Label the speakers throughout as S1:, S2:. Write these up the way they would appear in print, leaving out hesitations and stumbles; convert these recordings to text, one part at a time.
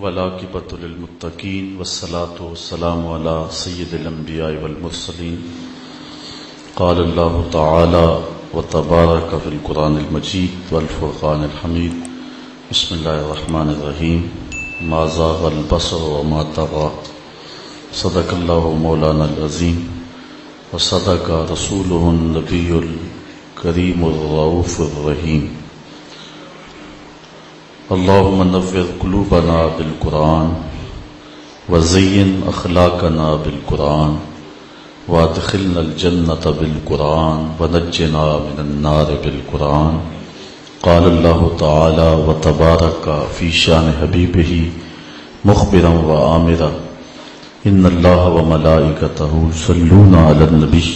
S1: والعاقبۃ للمتقین والصلاۃ والسلام علی سید الانبیاء والمرسلین قال اللہ تعالی وتبارک فی القرآن المجید والفرقان الحمید بسم اللہ الرحمن الرحیم ما زاغ البصر وما طغى صدق اللہ مولانا العظیم وصدق رسولہ النبی الکریم الرؤوف الرحیم اللهم نور قلوبنا بالقرآن وزین اخلاقنا بالقرآن وادخلنا الجنة بالقرآن ونجنا من النار بالقرآن قال اللہ تعالی وتبارک فی شان حبیبہ مخبرا وآمرا ان اللہ وملائکتہ یصلون علی النبی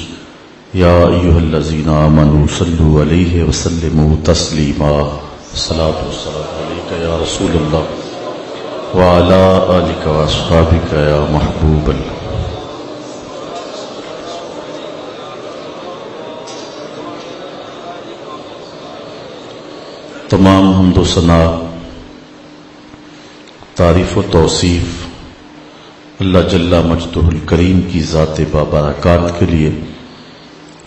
S1: یا ایھا الذین آمنوا صلوا علیہ وسلموا تسلیما الصلاۃ والسلام علیک یا رسول اللہ وعلی آلک واصحابک یا محبوب اللہ۔ تمام حمد و ثنا تعریف و توصیف اللہ جل مجدہ الکریم کی ذات بابرکات کے لیے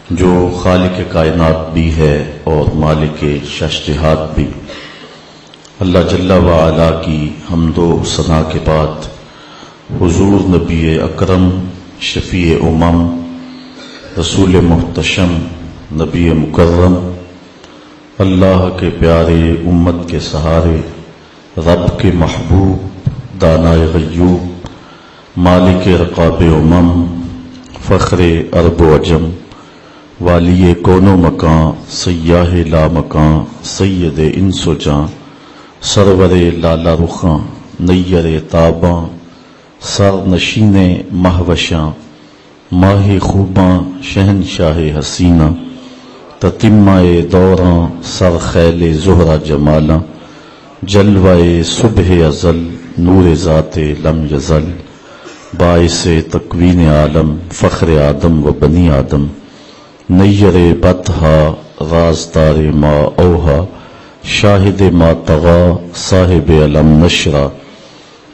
S1: جو خالق کائنات بھی ہے اور مالک شش جہات بھی۔ اللہ جل وعلا کی حمد و ثنا کے بعد حضور نبی اکرم شفیع امم رسول محتشم نبی مکرم اللہ کے پیارے امت کے سہارے رب کے محبوب دانائے غیوب مالک رقاب امم فخر عرب و عجم والی کون و مکان سیاہ لا مکان سید انس و جاں سرور لالا رخاں نیر تاباں سر نشین مہوشاں ماہ خوباں شہنشاہ حسینہ تتمہ دوراں سر خیل زہرہ جمالاں جلوہ صبح ازل نور ذات لم یزل باعث تکوین عالم فخر آدم و بنی آدم نیر بطہا رازدار ما اوہا شاہد ما طغا صاحب علم نشرہ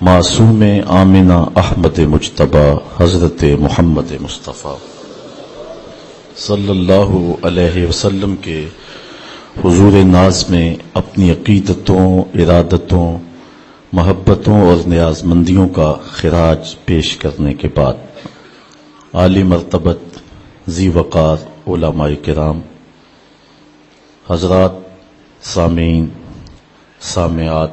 S1: معصوم آمنہ احمد مجتبی حضرت محمد مصطفیٰ صلی اللہ علیہ وسلم کے حضور ناز میں اپنی عقیدتوں ارادتوں محبتوں اور نیاز مندیوں کا خراج پیش کرنے کے بعد عالی مرتبت ذی وقار علماء کرام حضرات سامعین سامعات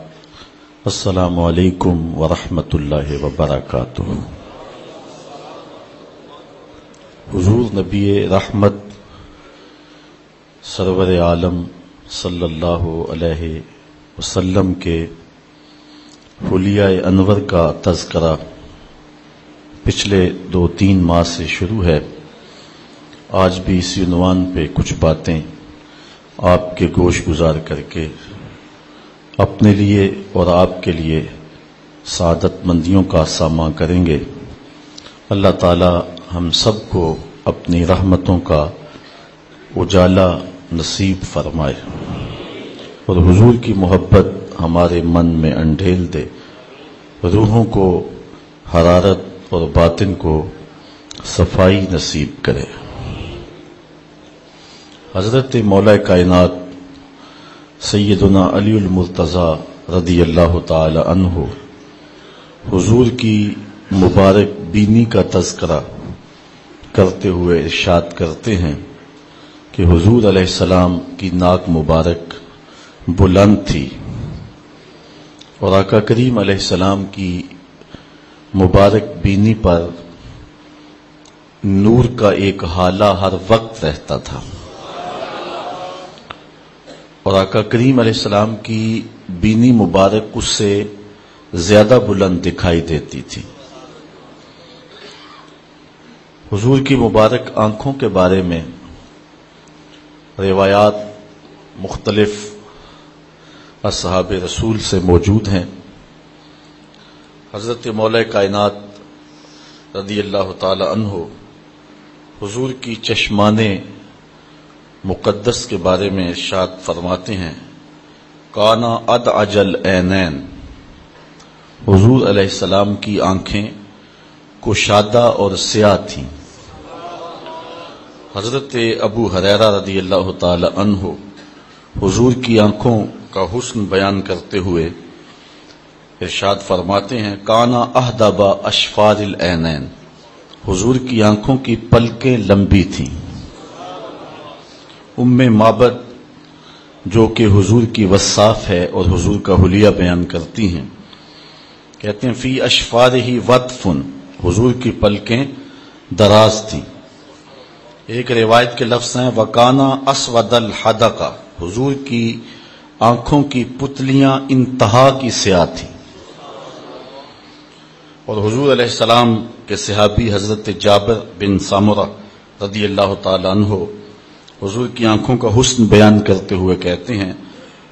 S1: السلام علیکم ورحمۃ اللہ وبرکاتہ۔ حضور نبی رحمت سرور عالم صلی اللہ علیہ وسلم کے حلیہ انور کا تذکرہ پچھلے 2-3 ماہ سے شروع ہے۔ آج بھی اسی عنوان پہ کچھ باتیں آپ کے گوش گزار کر کے اپنے لیے اور آپ کے لیے سعادت مندیوں کا ساماں کریں گے۔ اللہ تعالی ہم سب کو اپنی رحمتوں کا اجالا نصیب فرمائے اور حضور کی محبت ہمارے من میں انڈھیل دے، روحوں کو حرارت اور باطن کو صفائی نصیب کرے۔ حضرت مولا کائنات سیدنا علی المرتضیٰ رضی اللہ تعالی عنہ حضور کی مبارک بینی کا تذکرہ کرتے ہوئے ارشاد کرتے ہیں کہ حضور علیہ السلام کی ناک مبارک بلند تھی اور آقا کریم علیہ السلام کی مبارک بینی پر نور کا ایک ہالہ ہر وقت رہتا تھا اور آقا کریم علیہ السلام کی بینی مبارک اس سے زیادہ بلند دکھائی دیتی تھی۔ حضور کی مبارک آنکھوں کے بارے میں روایات مختلف اصحاب رسول سے موجود ہیں۔ حضرت مولا کائنات رضی اللہ تعالی عنہ حضور کی چشمان مقدس کے بارے میں ارشاد فرماتے ہیں کانا ادعج العینین، حضور علیہ السلام کی آنکھیں کشادہ اور سیاہ تھیں۔ حضرت ابو ہریرہ رضی اللہ تعالی عنہ حضور کی آنکھوں کا حسن بیان کرتے ہوئے ارشاد فرماتے ہیں، کانا اہدب اشفار العینین، حضور کی آنکھوں کی پلکیں لمبی تھیں۔ ام معبد جو کہ حضور کی وصاف ہے اور حضور کا حلیہ بیان کرتی ہیں، کہتے ہیں فی اشفارہ وطف، حضور کی پلکیں دراز تھیں۔ ایک روایت کے لفظ ہیں وکانا اسود الحدقہ، حضور کی آنکھوں کی پتلیاں انتہا کی سیاہ تھیں۔ اور حضور علیہ السلام کے صحابی حضرت جابر بن سامرہ رضی اللہ تعالی عنہ حضور کی آنکھوں کا حسن بیان کرتے ہوئے کہتے ہیں،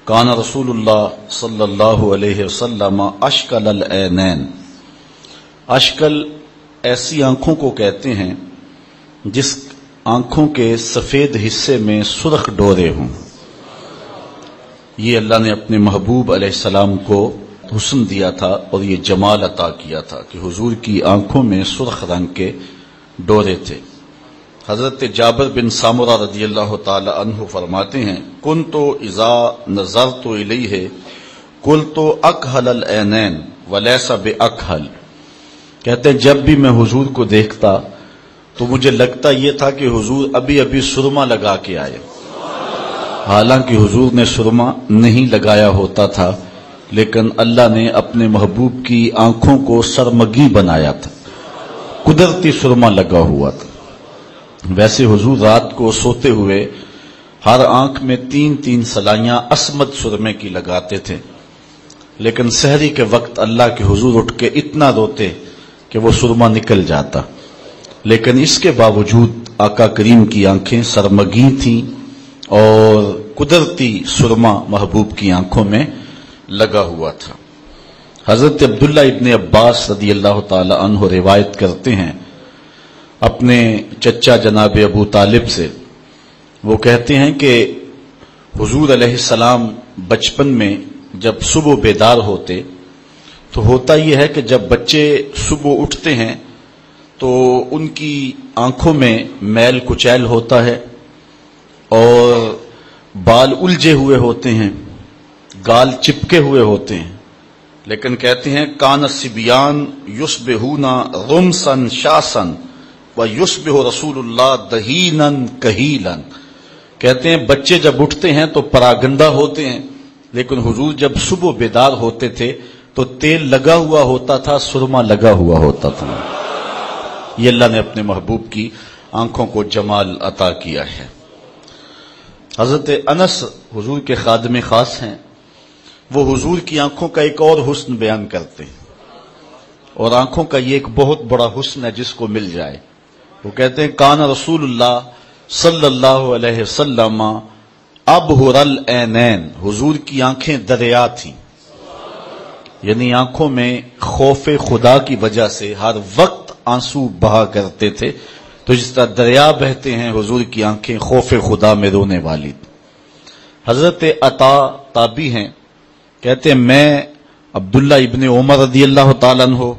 S1: کان رسول اللہ صلی اللہ علیہ وسلم اشکل العینین، اشکل ایسی آنکھوں کو کہتے ہیں جس آنکھوں کے سفید حصے میں سرخ ڈورے ہوں۔ یہ اللہ نے اپنے محبوب علیہ السلام کو حسن دیا تھا اور یہ جمال عطا کیا تھا کہ حضور کی آنکھوں میں سرخ رنگ کے ڈورے تھے۔ حضرت جابر بن سامرہ رضی اللہ تعالی عنہ فرماتے ہیں، کنت اذا نظرت الیہ قلت اکحل العینین ولیس باکحل، کہتے ہیں جب بھی میں حضور کو دیکھتا تو مجھے لگتا یہ تھا کہ حضور ابھی ابھی سرما لگا کے آئے، حالانکہ حضور نے سرما نہیں لگایا ہوتا تھا، لیکن اللہ نے اپنے محبوب کی آنکھوں کو سرمگی بنایا تھا، قدرتی سرما لگا ہوا تھا۔ ویسے حضور رات کو سوتے ہوئے ہر آنکھ میں 3 سلائیاں اسمد سرمے کی لگاتے تھے، لیکن سحری کے وقت اللہ کے حضور اٹھ کے اتنا روتے کہ وہ سرما نکل جاتا، لیکن اس کے باوجود آقا کریم کی آنکھیں سرمگی تھیں اور قدرتی سرما محبوب کی آنکھوں میں لگا ہوا تھا۔ حضرت عبداللہ ابن عباس رضی اللہ تعالی عنہ روایت کرتے ہیں اپنے چچا جناب ابو طالب سے، وہ کہتے ہیں کہ حضور علیہ السلام بچپن میں جب صبح بیدار ہوتے تو ہوتا یہ ہے کہ جب بچے صبح اٹھتے ہیں تو ان کی آنکھوں میں میل کچیل ہوتا ہے اور بال الجھے ہوئے ہوتے ہیں، گال چپکے ہوئے ہوتے ہیں، لیکن کہتے ہیں کان الصبیان یصبحون غمسا شاسا ویصبح رسول اللہ دہینا کہیلا، کہتے ہیں بچے جب اٹھتے ہیں تو پراگندہ ہوتے ہیں، لیکن حضور جب صبح بیدار ہوتے تھے تو تیل لگا ہوا ہوتا تھا، سرما لگا ہوا ہوتا تھا۔ یہ اللہ نے اپنے محبوب کی آنکھوں کو جمال عطا کیا ہے۔ حضرت انس حضور کے خادم خاص ہیں، وہ حضور کی آنکھوں کا ایک اور حسن بیان کرتے ہیں، اور آنکھوں کا یہ ایک بہت بڑا حسن ہے جس کو مل جائے۔ وہ کہتے ہیں کان رسول اللہ صلی اللہ علیہ وسلم ابہر العینین، حضور کی آنکھیں دریا تھیں، یعنی آنکھوں میں خوف خدا کی وجہ سے ہر وقت آنسو بہا کرتے تھے، تو جس طرح دریا بہتے ہیں حضور کی آنکھیں خوف خدا میں رونے والی تھی۔ حضرت عطا تابی ہیں، کہتے ہیں میں عبداللہ ابن عمر رضی اللہ تعالیٰ عنہ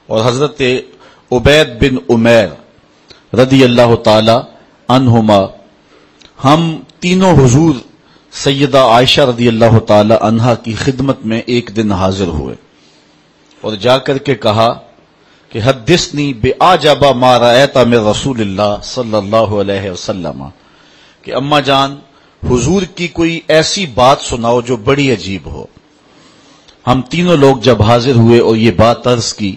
S1: اور حضرت عبید بن عمیر رضی اللہ تعالیٰ عنہما، ہم تینوں حضور سیدہ عائشہ رضی اللہ تعالیٰ عنہا کی خدمت میں ایک دن حاضر ہوئے اور جا کر کے کہا کہ حدثنی بِأَعْجَبَ مَا رَأَيْتَ مِن رسول اللہ صلی اللہ علیہ وسلم، کہ اماں جان حضور کی کوئی ایسی بات سناؤ جو بڑی عجیب ہو۔ ہم تینوں لوگ جب حاضر ہوئے اور یہ بات عرض کی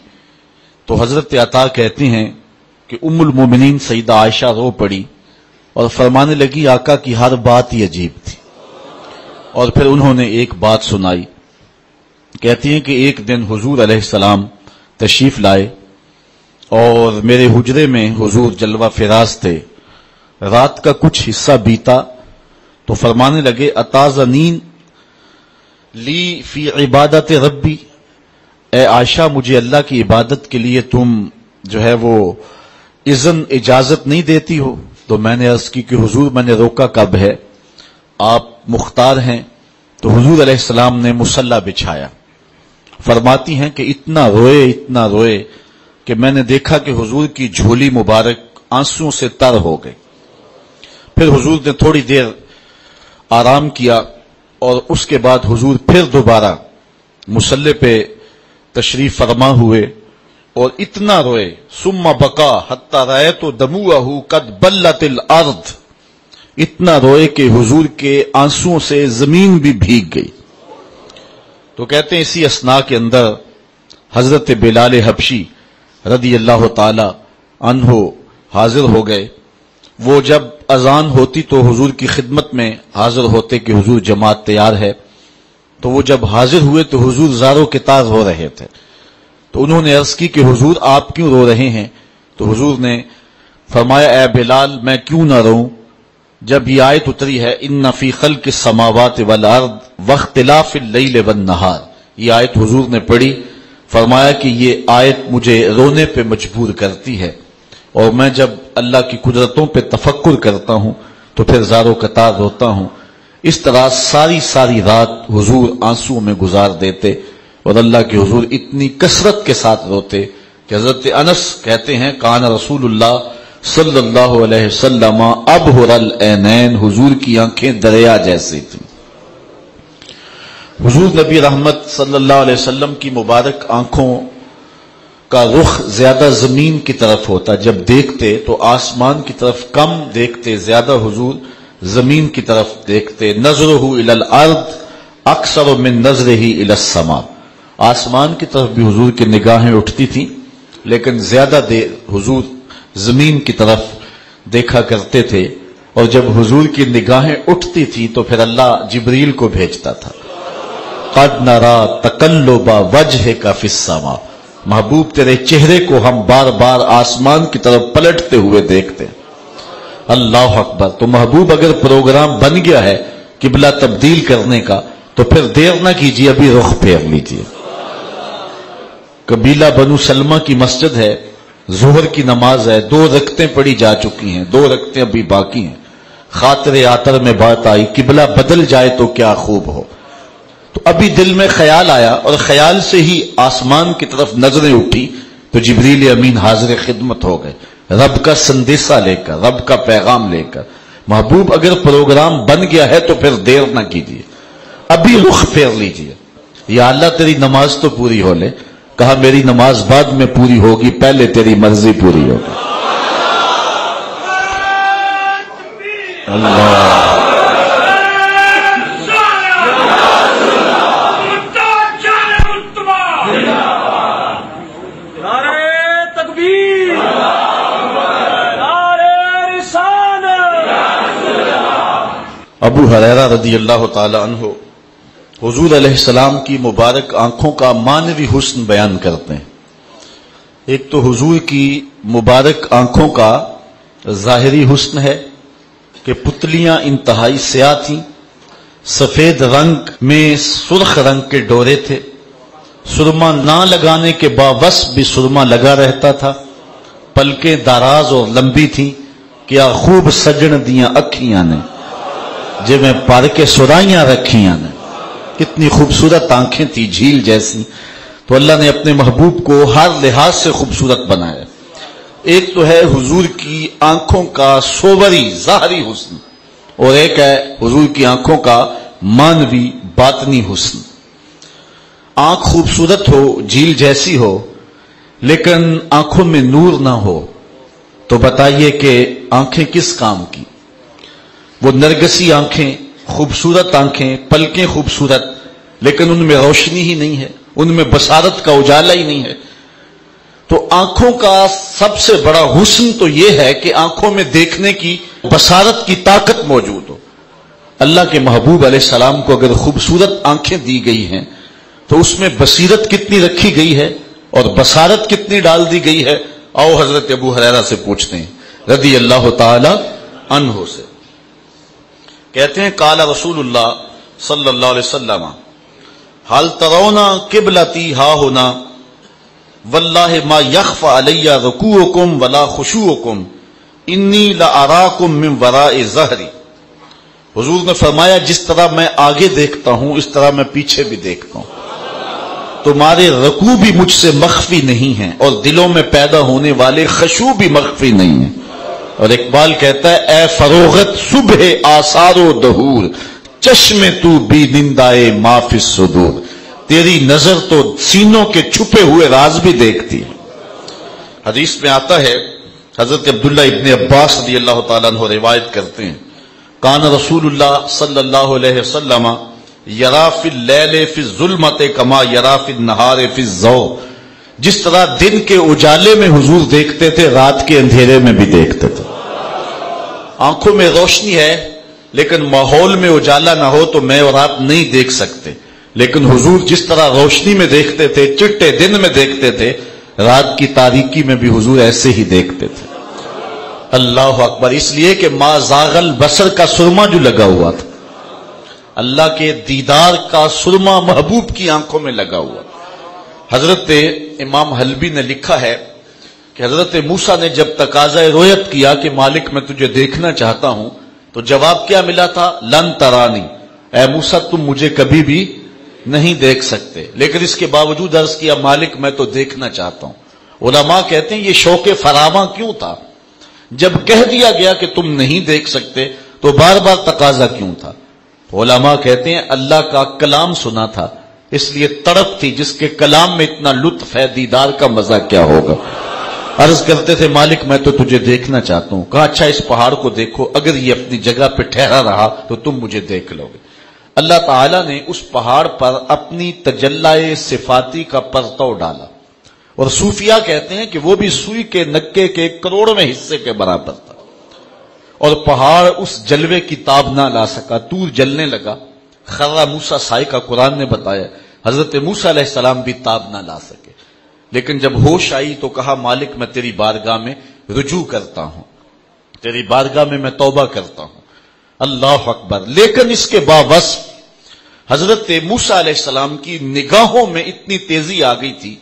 S1: تو حضرت عطا کہتے ہیں کہ ام المومنین سیدہ عائشہ رو پڑی اور فرمانے لگی آقا کی ہر بات ہی عجیب تھی، اور پھر انہوں نے ایک بات سنائی۔ کہتی ہیں کہ ایک دن حضور علیہ السلام تشریف لائے اور میرے حجرے میں حضور جلوہ فراز تھے، رات کا کچھ حصہ بیتا تو فرمانے لگے اتازنین لی فی عبادت ربی، اے عائشہ مجھے اللہ کی عبادت کے لیے تم جو ہے وہ اجازت نہیں دیتی ہو؟ تو میں نے عرض کی کہ حضور میں نے روکا کب ہے، آپ مختار ہیں۔ تو حضور علیہ السلام نے مصلی بچھایا فرماتی ہیں کہ اتنا روئے کہ میں نے دیکھا کہ حضور کی جھولی مبارک آنسوؤں سے تر ہو گئی۔ پھر حضور نے تھوڑی دیر آرام کیا اور اس کے بعد حضور پھر دوبارہ مصلی پہ تشریف فرما ہوئے اور اتنا روئے، ثم بکا حتی رأیت دموعہ قد بلت الارض، اتنا روئے کہ حضور کے آنسوؤں سے زمین بھی بھیگ گئی۔ تو کہتے ہیں اسی اثناء کے اندر حضرت بلال حبشی رضی اللہ تعالی عنہ حاضر ہو گئے۔ وہ جب اذان ہوتی تو حضور کی خدمت میں حاضر ہوتے کہ حضور جماعت تیار ہے، تو وہ جب حاضر ہوئے تو حضور زاروں کے تار رو رہے تھے۔ تو انہوں نے عرض کی کہ حضور آپ کیوں رو رہے ہیں؟ تو حضور نے فرمایا اے بلال میں کیوں نہ روں، جب یہ آیت اتری ہے ان فی خلق السماوات والارض واختلاف اللیل والنہار، یہ آیت حضور نے پڑھی، فرمایا کہ یہ آیت مجھے رونے پہ مجبور کرتی ہے، اور میں جب اللہ کی قدرتوں پہ تفکر کرتا ہوں تو پھر زاروں قطار روتا ہوں۔ اس طرح ساری رات حضور آنسو میں گزار دیتے اور اللہ کے حضور اتنی کثرت کے ساتھ روتے کہ حضرت انس کہتے ہیں کان رسول اللہ صلی اللہ علیہ وسلم ابہر العینین، حضور کی آنکھیں دریا جیسی تھیں۔ حضور نبی رحمت صلی اللہ علیہ وسلم کی مبارک آنکھوں کا رخ زیادہ زمین کی طرف ہوتا، جب دیکھتے تو آسمان کی طرف کم دیکھتے، زیادہ حضور زمین کی طرف دیکھتے۔ نظرہ الی الارض اکثر من نظرہ الی السماء، آسمان کی طرف بھی حضور کی نگاہیں اٹھتی تھیں لیکن زیادہ دیر حضور زمین کی طرف دیکھا کرتے تھے، اور جب حضور کی نگاہیں اٹھتی تھی تو پھر اللہ جبریل کو بھیجتا تھا، قد نرا تقلب وجہک فی السماء، محبوب تیرے چہرے کو ہم بار بار آسمان کی طرف پلٹتے ہوئے دیکھتے ہیں۔ اللہ اکبر۔ تو محبوب اگر پروگرام بن گیا ہے قبلہ تبدیل کرنے کا تو پھر دیر نہ کیجیے، ابھی رخ پھیر لیجیے۔ قبیلہ بنو سلمہ کی مسجد ہے، ظہر کی نماز ہے، 2 رکعتیں پڑھی جا چکی ہیں، 2 رکعتیں ابھی باقی ہیں، خاطر آتر میں بات آئی قبلہ بدل جائے تو کیا خوب ہو، تو ابھی دل میں خیال آیا اور خیال سے ہی آسمان کی طرف نظریں اٹھی تو جبریل امین حاضر خدمت ہو گئے، رب کا سندیسہ لے کر، رب کا پیغام لے کر۔ محبوب اگر پروگرام بن گیا ہے تو پھر دیر نہ کیجیے، ابھی رخ پھیر لیجیے۔ یا اللہ تیری نماز تو پوری ہو لے، کہا میری نماز بعد میں پوری ہوگی، پہلے تیری مرضی پوری ہوگی۔ اللہ ابو ہریرہ رضی اللہ تعالی عنہ حضور علیہ السلام کی مبارک آنکھوں کا معنوی حسن بیان کرتے ہیں۔ ایک تو حضور کی مبارک آنکھوں کا ظاہری حسن ہے کہ پتلیاں انتہائی سیاہ تھیں، سفید رنگ میں سرخ رنگ کے ڈورے تھے، سرما نہ لگانے کے باوس بھی سرما لگا رہتا تھا، پلکیں دراز اور لمبی تھیں، کیا خوب سجن دیاں اکھیاں نے جے میں پار کے سرائیاں رکھیاں نے، کتنی خوبصورت آنکھیں تھی جھیل جیسی۔ تو اللہ نے اپنے محبوب کو ہر لحاظ سے خوبصورت بنایا۔ ایک تو ہے حضور کی آنکھوں کا صوری ظاہری حسن، اور ایک ہے حضور کی آنکھوں کا معنوی باطنی حسن۔ آنکھ خوبصورت ہو، جھیل جیسی ہو، لیکن آنکھوں میں نور نہ ہو تو بتائیے کہ آنکھیں کس کام کی؟ وہ نرگسی آنکھیں، خوبصورت آنکھیں، پلکیں خوبصورت، لیکن ان میں روشنی ہی نہیں ہے، ان میں بصارت کا اجالا ہی نہیں ہے۔ تو آنکھوں کا سب سے بڑا حسن تو یہ ہے کہ آنکھوں میں دیکھنے کی بصارت کی طاقت موجود ہو۔ اللہ کے محبوب علیہ السلام کو اگر خوبصورت آنکھیں دی گئی ہیں تو اس میں بصیرت کتنی رکھی گئی ہے اور بصارت کتنی ڈال دی گئی ہے۔ آؤ حضرت ابو ہریرہ سے پوچھتے ہیں رضی اللہ تعالی عنہ سے۔ کہتے ہیں قال رسول اللہ صلی اللہ علیہ وسلم حل ترون قبلتی ہا ہونا واللہ ما یخفى علی رکوعکم ولا خشوعکم انی لاراکم من وراء ظہری۔ حضور نے فرمایا جس طرح میں آگے دیکھتا ہوں اس طرح میں پیچھے بھی دیکھتا ہوں۔ تمہارے رکوع بھی مجھ سے مخفی نہیں ہیں اور دلوں میں پیدا ہونے والے خشوع بھی مخفی نہیں ہیں. اور اقبال کہتا ہے اے فروغت صبح آثار و دہور چشم تو بی نندائے ما فی الصدور. تیری نظر تو سینوں کے چھپے ہوئے راز بھی دیکھتی ہے. حدیث میں آتا ہے حضرت عبداللہ ابن عباس رضی اللہ تعالیٰ عنہ روایت کرتے ہیں کان رسول اللہ صلی اللہ علیہ وسلم یرا فی اللیل فی الظلمت کما یرا فی النہار فی الضوء. جس طرح دن کے اجالے میں حضور دیکھتے تھے رات کے اندھیرے میں بھی دیکھتے تھے. آنکھوں میں روشنی ہے لیکن ماحول میں اجالا نہ ہو تو میں اور آپ نہیں دیکھ سکتے. لیکن حضور جس طرح روشنی میں دیکھتے تھے چٹے دن میں دیکھتے تھے رات کی تاریکی میں بھی حضور ایسے ہی دیکھتے تھے. اللہ اکبر. اس لیے کہ ما زاغ البصر کا سرما جو لگا ہوا تھا اللہ کے دیدار کا سرما محبوب کی آنکھوں میں لگا ہوا. حضرت امام حلبی نے لکھا ہے کہ حضرت موسیٰ نے جب تقاضۂ رؤیت کیا کہ مالک میں تجھے دیکھنا چاہتا ہوں تو جواب کیا ملا تھا لن ترانی. اے موسیٰ تم مجھے کبھی بھی نہیں دیکھ سکتے. لیکن اس کے باوجود عرض کیا مالک میں تو دیکھنا چاہتا ہوں. علماء کہتے ہیں یہ شوق فراواں کیوں تھا؟ جب کہہ دیا گیا کہ تم نہیں دیکھ سکتے تو بار بار تقاضا کیوں تھا؟ علماء کہتے ہیں اللہ کا کلام سنا تھا اس لیے تڑپ تھی. جس کے کلام میں اتنا لطف ہے دیدار کا مزہ کیا ہوگا. عرض کرتے تھے مالک میں تو تجھے دیکھنا چاہتا ہوں. کہا اچھا اس پہاڑ کو دیکھو اگر یہ اپنی جگہ پہ ٹھہرا رہا تو تم مجھے دیکھ لو گے. اللہ تعالیٰ نے اس پہاڑ پر اپنی تجلی صفاتی کا پرتو ڈالا. اور صوفیاء کہتے ہیں کہ وہ بھی سوئی کے نکے کے کروڑویں حصے کے برابر تھا اور پہاڑ اس جلوے کی تاب نہ لا سکا. طور جلنے لگا. خرا موسیٰ سائے کا قرآن نے بتایا حضرت موسیٰ علیہ السلام بھی تاب نہ لا سکے. لیکن جب ہوش آئی تو کہا مالک میں تیری بارگاہ میں رجوع کرتا ہوں تیری بارگاہ میں میں توبہ کرتا ہوں. اللہ اکبر. لیکن اس کے باوصف حضرت موسیٰ علیہ السلام کی نگاہوں میں اتنی تیزی آ گئی تھی.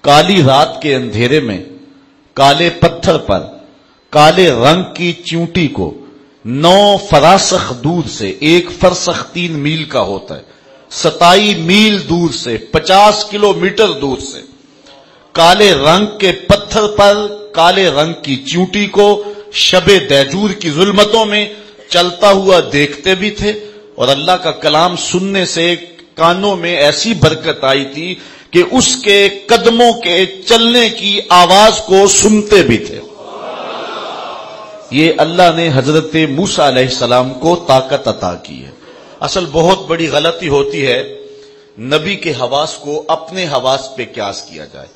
S1: کالی رات کے اندھیرے میں کالے پتھر پر کالے رنگ کی چیونٹی کو 9 فراسخ دور سے 1 فرسخ 3 میل کا ہوتا ہے 27 میل دور سے 50 کلومیٹر دور سے کالے رنگ کے پتھر پر کالے رنگ کی چیونٹی کو شب دیجور کی ظلمتوں میں چلتا ہوا دیکھتے بھی تھے. اور اللہ کا کلام سننے سے کانوں میں ایسی برکت آئی تھی کہ اس کے قدموں کے چلنے کی آواز کو سنتے بھی تھے. یہ اللہ نے حضرت موسیٰ علیہ السلام کو طاقت عطا کی ہے. اصل بہت بڑی غلطی ہوتی ہے نبی کے حواس کو اپنے حواس پہ قیاس کیا جائے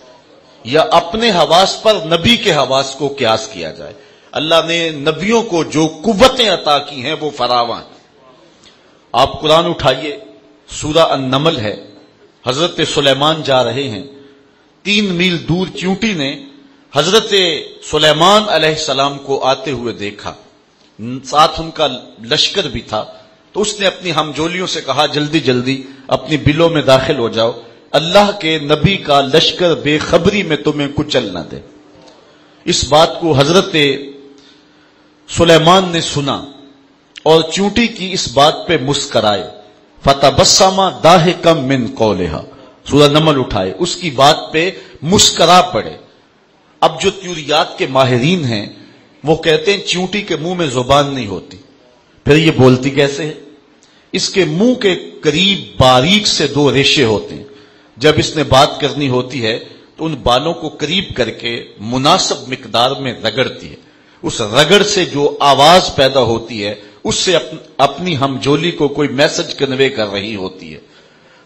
S1: یا اپنے حواس پر نبی کے حواس کو قیاس کیا جائے. اللہ نے نبیوں کو جو قوتیں عطا کی ہیں وہ فراواں ہیں. آپ قرآن اٹھائیے سورہ النمل ہے. حضرت سلیمان جا رہے ہیں 3 میل دور چیونٹی نے حضرت سلیمان علیہ السلام کو آتے ہوئے دیکھا. ساتھ ان کا لشکر بھی تھا تو اس نے اپنی ہمجولیوں سے کہا جلدی جلدی اپنی بلوں میں داخل ہو جاؤ اللہ کے نبی کا لشکر بے خبری میں تمہیں کچل نہ دے. اس بات کو حضرت سلیمان نے سنا اور چونٹی کی اس بات پہ مسکرائے. فتبسم ضاحکا من قولها سورہ نمل اٹھائے اس کی بات پہ مسکرا پڑے. اب جو تیوریات کے ماہرین ہیں وہ کہتے ہیں چونٹی کے منہ میں زبان نہیں ہوتی پھر یہ بولتی کیسے ہے؟ اس کے منہ کے قریب باریک سے 2 ریشے ہوتے ہیں. جب اس نے بات کرنی ہوتی ہے تو ان بالوں کو قریب کر کے مناسب مقدار میں رگڑتی ہے. اس رگڑ سے جو آواز پیدا ہوتی ہے اس سے اپنی ہمجولی کو کوئی میسج کنوے کر رہی ہوتی ہے.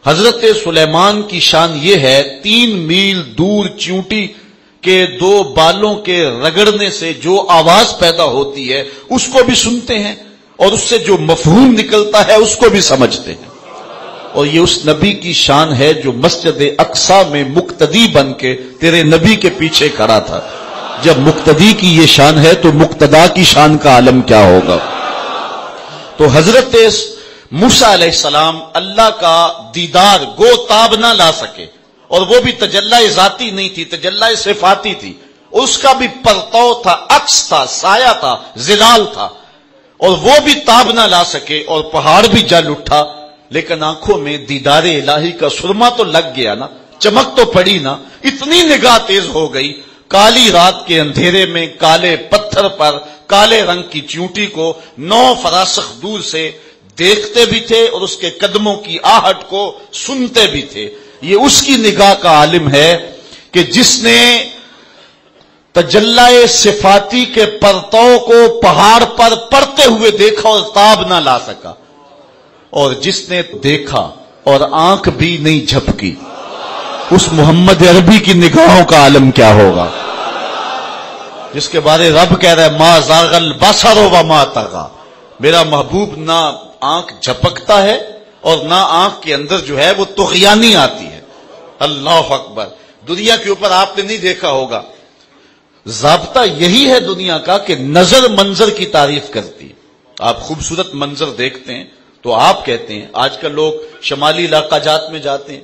S1: حضرت سلیمان کی شان یہ ہے 3 میل دور چیونٹی کے 2 بالوں کے رگڑنے سے جو آواز پیدا ہوتی ہے اس کو بھی سنتے ہیں اور اس سے جو مفہوم نکلتا ہے اس کو بھی سمجھتے ہیں. اور یہ اس نبی کی شان ہے جو مسجد اقصی میں مقتدی بن کے تیرے نبی کے پیچھے کھڑا تھا. جب مقتدی کی یہ شان ہے تو مقتدا کی شان کا عالم کیا ہوگا. تو حضرت موسیٰ علیہ السلام اللہ کا دیدار گو تاب نہ لا سکے اور وہ بھی تجلی ذاتی نہیں تھی تجلی صفاتی تھی. اس کا بھی پرتو تھا عکس تھا سایہ تھا ظلال تھا اور وہ بھی تاب نہ لا سکے اور پہاڑ بھی جل اٹھا. لیکن آنکھوں میں دیدار الہی کا سرما تو لگ گیا نا
S2: چمک تو پڑی نا، اتنی نگاہ تیز ہو گئی، کالی رات کے اندھیرے میں کالے پتھر پر کالے رنگ کی چیونٹی کو 9 فراسخ دور سے دیکھتے بھی تھے اور اس کے قدموں کی آہٹ کو سنتے بھی تھے۔ یہ اس کی نگاہ کا عالم ہے کہ جس نے تجلی صفاتی کے پرتو کو پہاڑ پر پڑتے ہوئے دیکھا اور تاب نہ لا سکا، اور جس نے دیکھا اور آنکھ بھی نہیں جھپکی، اس محمد عربی کی نگاہوں کا عالم کیا ہوگا، جس کے بارے رب کہہ رہا ہے ما زاغ البصر وما طغى، میرا محبوب نہ آنکھ جھپکتا ہے اور نہ آنکھ کے اندر جو ہے وہ طغیانی آتی ہے۔ اللہ اکبر۔ دنیا کے اوپر آپ نے نہیں دیکھا ہوگا، ضابطہ یہی ہے دنیا کا کہ نظر منظر کی تعریف کرتی ہے۔ آپ خوبصورت منظر دیکھتے ہیں تو آپ کہتے ہیں، آج کل لوگ شمالی علاقہ جات میں جاتے ہیں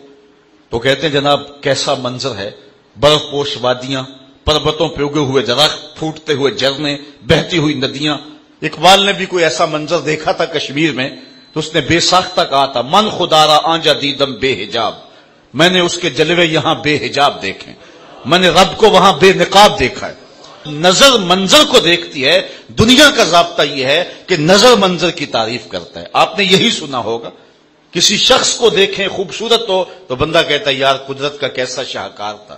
S2: تو کہتے ہیں جناب کیسا منظر ہے، برف پوش وادیاں، پربتوں پہ اگے ہوئے درخت، پھوٹتے ہوئے جھرنے، بہتی ہوئی ندیاں۔ اقبال نے بھی کوئی ایسا منظر دیکھا تھا کشمیر میں تو اس نے بے ساختہ کہا تھا من خدارا آنجا دیدم بے حجاب، میں نے اس کے جلوے یہاں بے حجاب دیکھے، میں نے رب کو وہاں بے نقاب دیکھا ہے۔ نظر منظر کو دیکھتی ہے۔ دنیا کا ضابطہ یہ ہے کہ نظر منظر کی تعریف کرتا ہے۔ آپ نے یہی سنا ہوگا، کسی شخص کو دیکھیں خوبصورت ہو تو بندہ کہتا ہے یار قدرت کا کیسا شاہکار تھا۔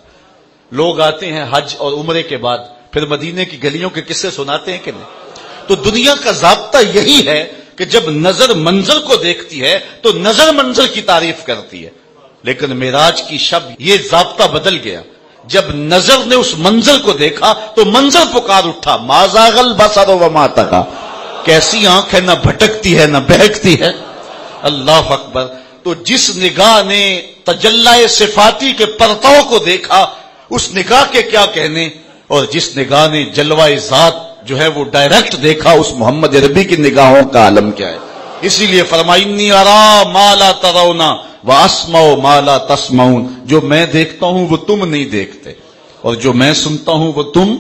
S2: لوگ آتے ہیں حج اور عمرے کے بعد پھر مدینے کی گلیوں کے قصے سناتے ہیں کہ نہیں؟ تو دنیا کا ضابطہ یہی ہے کہ جب نظر منظر کو دیکھتی ہے تو نظر منظر کی تعریف کرتی ہے، لیکن معراج کی شب یہ ضابطہ بدل گیا۔ جب نظر نے اس منظر کو دیکھا تو منظر پکار اٹھا ما زاغ البصر وما طغى، کیسی آنکھ ہے، نہ بھٹکتی ہے نہ بہکتی ہے۔ اللہ اکبر۔ تو جس نگاہ نے تجلی صفاتی کے پرتو کو دیکھا اس نگاہ کے کیا کہنے، اور جس نگاہ نے جلوہ ذات جو ہے وہ ڈائریکٹ دیکھا اس محمد عربی کی نگاہوں کا عالم کیا ہے۔ اسی لیے فرمایا انی ارا ما لا ترون واسمع ما لا تسمعون، جو میں دیکھتا ہوں وہ تم نہیں دیکھتے اور جو میں سنتا ہوں وہ تم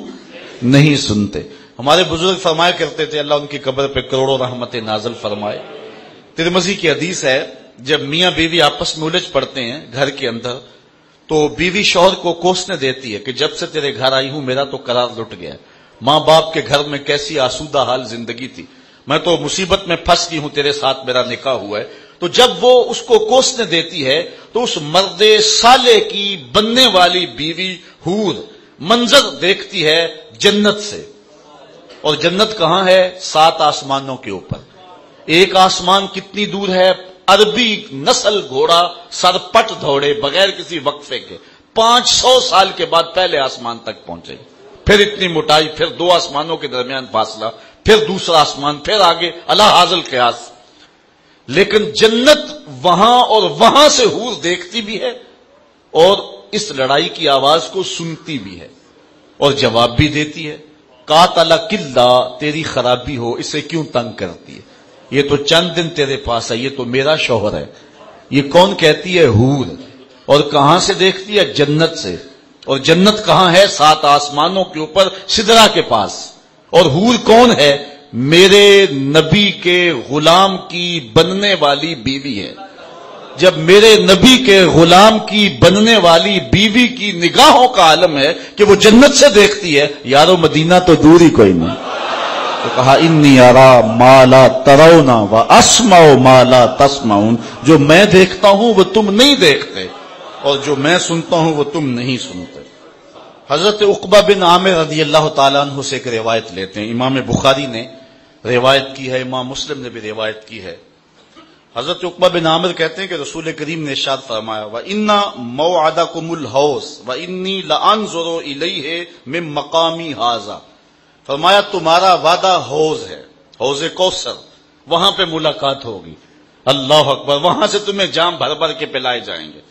S2: نہیں سنتے۔ ہمارے بزرگ فرمایا کرتے تھے، اللہ ان کی قبر پہ کروڑوں رحمتیں نازل فرمائے۔ ترمذی کی حدیث ہے، جب میاں بیوی آپس میں الجھ پڑتے ہیں گھر کے اندر تو بیوی شوہر کو کوسنے دیتی ہے کہ جب سے تیرے گھر آئی ہوں میرا تو قرار لٹ گیا، ماں باپ کے گھر میں کیسی آسودہ حال زندگی تھی، میں تو مصیبت میں پھنس گئی ہوں، تیرے ساتھ میرا نکاح ہوا ہے۔ تو جب وہ اس کو کوسنے دیتی ہے تو اس مرد صالح کی بننے والی بیوی حور منظر دیکھتی ہے جنت سے، اور جنت کہاں ہے؟ 7 آسمانوں کے اوپر۔ ایک آسمان کتنی دور ہے؟ عربی نسل گھوڑا سر پٹ دوڑے بغیر کسی وقفے کے 500 سال کے بعد پہلے آسمان تک پہنچے، پھر اتنی موٹائی، پھر 2 آسمانوں کے درمیان فاصلہ، پھر دوسرا آسمان، پھر آگے اللہ حاضل قیاس۔ لیکن جنت وہاں اور وہاں سے حور دیکھتی بھی ہے اور اس لڑائی کی آواز کو سنتی بھی ہے اور جواب بھی دیتی ہے۔ قاتل کلا، تیری خرابی ہو، اسے کیوں تنگ کرتی ہے، یہ تو چند دن تیرے پاس ہے، یہ تو میرا شوہر ہے۔ یہ کون کہتی ہے؟ حور۔ اور کہاں سے دیکھتی ہے؟ جنت سے۔ اور جنت کہاں ہے؟ 7 آسمانوں کے اوپر سدرا کے پاس۔ اور حور کون ہے؟ میرے نبی کے غلام کی بننے والی بیوی ہے۔ جب میرے نبی کے غلام کی بننے والی بیوی کی نگاہوں کا عالم ہے کہ وہ جنت سے دیکھتی ہے، یارو مدینہ تو دور ہی کوئی نہیں۔ تو کہا انی ارا ما لا ترون واسمع ما لا تسمعون، جو میں دیکھتا ہوں وہ تم نہیں دیکھتے اور جو میں سنتا ہوں وہ تم نہیں سنتے۔ حضرت عقبہ بن عامر رضی اللہ تعالیٰ عنہ سے ایک روایت لیتے ہیں، امام بخاری نے روایت کی ہے، امام مسلم نے بھی روایت کی ہے۔ حضرت عقبہ بن عامر کہتے ہیں کہ رسول کریم نے ارشاد فرمایا وَإِنَّ مَوْعَدَكُمُ الْحَوْض وَإِنِّي لَأَنظُرُ إِلَيْهِ مِن مَقَامِ هَذَا، فرمایا تمہارا وعدہ حوض ہے، حوض کوثر، وہاں پہ ملاقات ہوگی۔ اللہ اکبر۔ وہاں سے تمہیں جام بھر بھر کے پلائے جائیں گے۔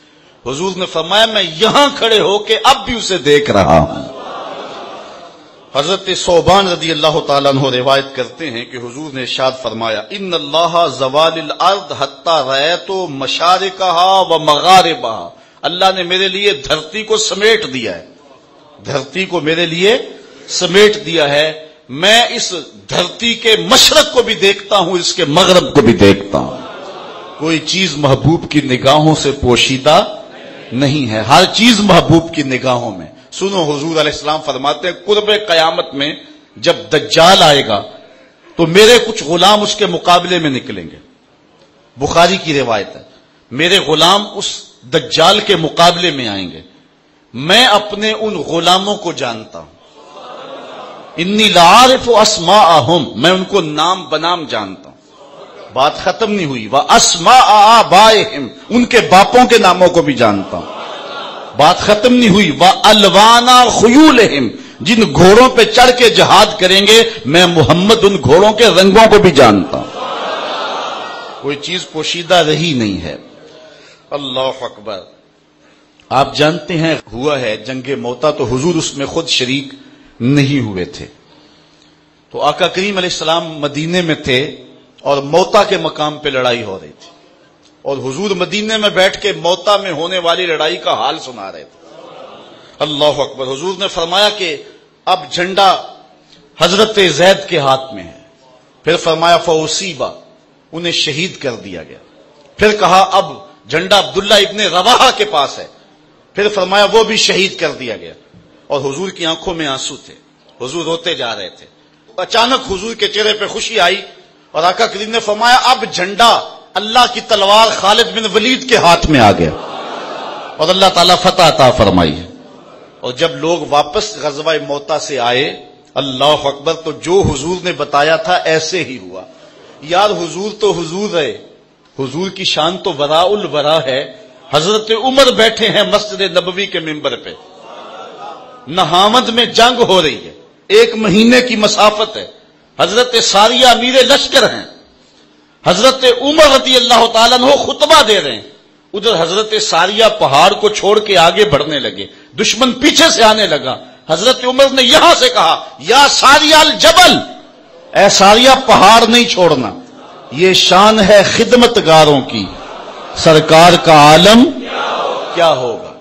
S2: حضور نے فرمایا میں یہاں کھڑے ہو کے اب بھی اسے دیکھ رہا ہوں۔ حضرت ثوبان رضی اللہ تعالیٰ عنہ روایت کرتے ہیں کہ حضور نے ارشاد فرمایا ان اللہ زوال الارض حتی رأیت مشارقها ومغاربها، اللہ نے میرے لیے دھرتی کو سمیٹ دیا ہے، دھرتی کو میرے لیے سمیٹ دیا ہے، میں اس دھرتی کے مشرق کو بھی دیکھتا ہوں، اس کے مغرب کو بھی دیکھتا ہوں، کوئی چیز محبوب کی نگاہوں سے پوشیدہ نہیں ہے، ہر چیز محبوب کی نگاہوں میں۔ سنو حضور علیہ السلام فرماتے ہیں قرب قیامت میں جب دجال آئے گا تو میرے کچھ غلام اس کے مقابلے میں نکلیں گے، بخاری کی روایت ہے، میرے غلام اس دجال کے مقابلے میں آئیں گے، میں اپنے ان غلاموں کو جانتا ہوں، انی لعارف اسماءہم، میں ان کو نام بنام جانتا ہوں۔ بات ختم نہیں ہوئی، واسماء آبائہم، ان کے باپوں کے ناموں کو بھی جانتا ہوں۔ بات ختم نہیں ہوئی، والوان خیولہم، جن گھوڑوں پہ چڑھ کے جہاد کریں گے میں محمد ان گھوڑوں کے رنگوں کو بھی جانتا ہوں، کوئی چیز پوشیدہ رہی نہیں ہے۔ اللہ اکبر۔ آپ جانتے ہیں ہوا ہے جنگ موتا، تو حضور اس میں خود شریک نہیں ہوئے تھے، تو آقا کریم علیہ السلام مدینے میں تھے اور موتا کے مقام پہ لڑائی ہو رہی تھی، اور حضور مدینے میں بیٹھ کے موتا میں ہونے والی لڑائی کا حال سنا رہے تھے۔ اللہ اکبر۔ حضور نے فرمایا کہ اب جھنڈا حضرت زید کے ہاتھ میں ہے، پھر فرمایا فاصیبا، انہیں شہید کر دیا گیا، پھر کہا اب جھنڈا عبداللہ ابن رواحہ کے پاس ہے، پھر فرمایا وہ بھی شہید کر دیا گیا، اور حضور کی آنکھوں میں آنسو تھے، حضور روتے جا رہے تھے۔ اچانک حضور کے چہرے پہ خوشی آئی اور آقا کریم نے فرمایا اب جھنڈا اللہ کی تلوار خالد بن ولید کے ہاتھ میں آ گیا، اور اللہ تعالیٰ فتح عطا فرمائی ہے۔ اور جب لوگ واپس غزوہ موتا سے آئے، اللہ اکبر، تو جو حضور نے بتایا تھا ایسے ہی ہوا۔ یار حضور تو حضور ہے، حضور کی شان تو وراء الورا ہے۔ حضرت عمر بیٹھے ہیں مسجد نبوی کے ممبر پہ، نہامد میں جنگ ہو رہی ہے، 1 مہینے کی مسافت ہے، حضرت ساریہ امیر لشکر ہیں، حضرت عمر رضی اللہ تعالیٰ عنہ خطبہ دے رہے ہیں، ادھر حضرت ساریہ پہاڑ کو چھوڑ کے آگے بڑھنے لگے، دشمن پیچھے سے آنے لگا، حضرت عمر نے یہاں سے کہا یا ساریہ الجبل، اے ساریہ پہاڑ نہیں چھوڑنا، یہ شان ہے خدمتگاروں کی، سرکار کا عالم کیا ہوگا۔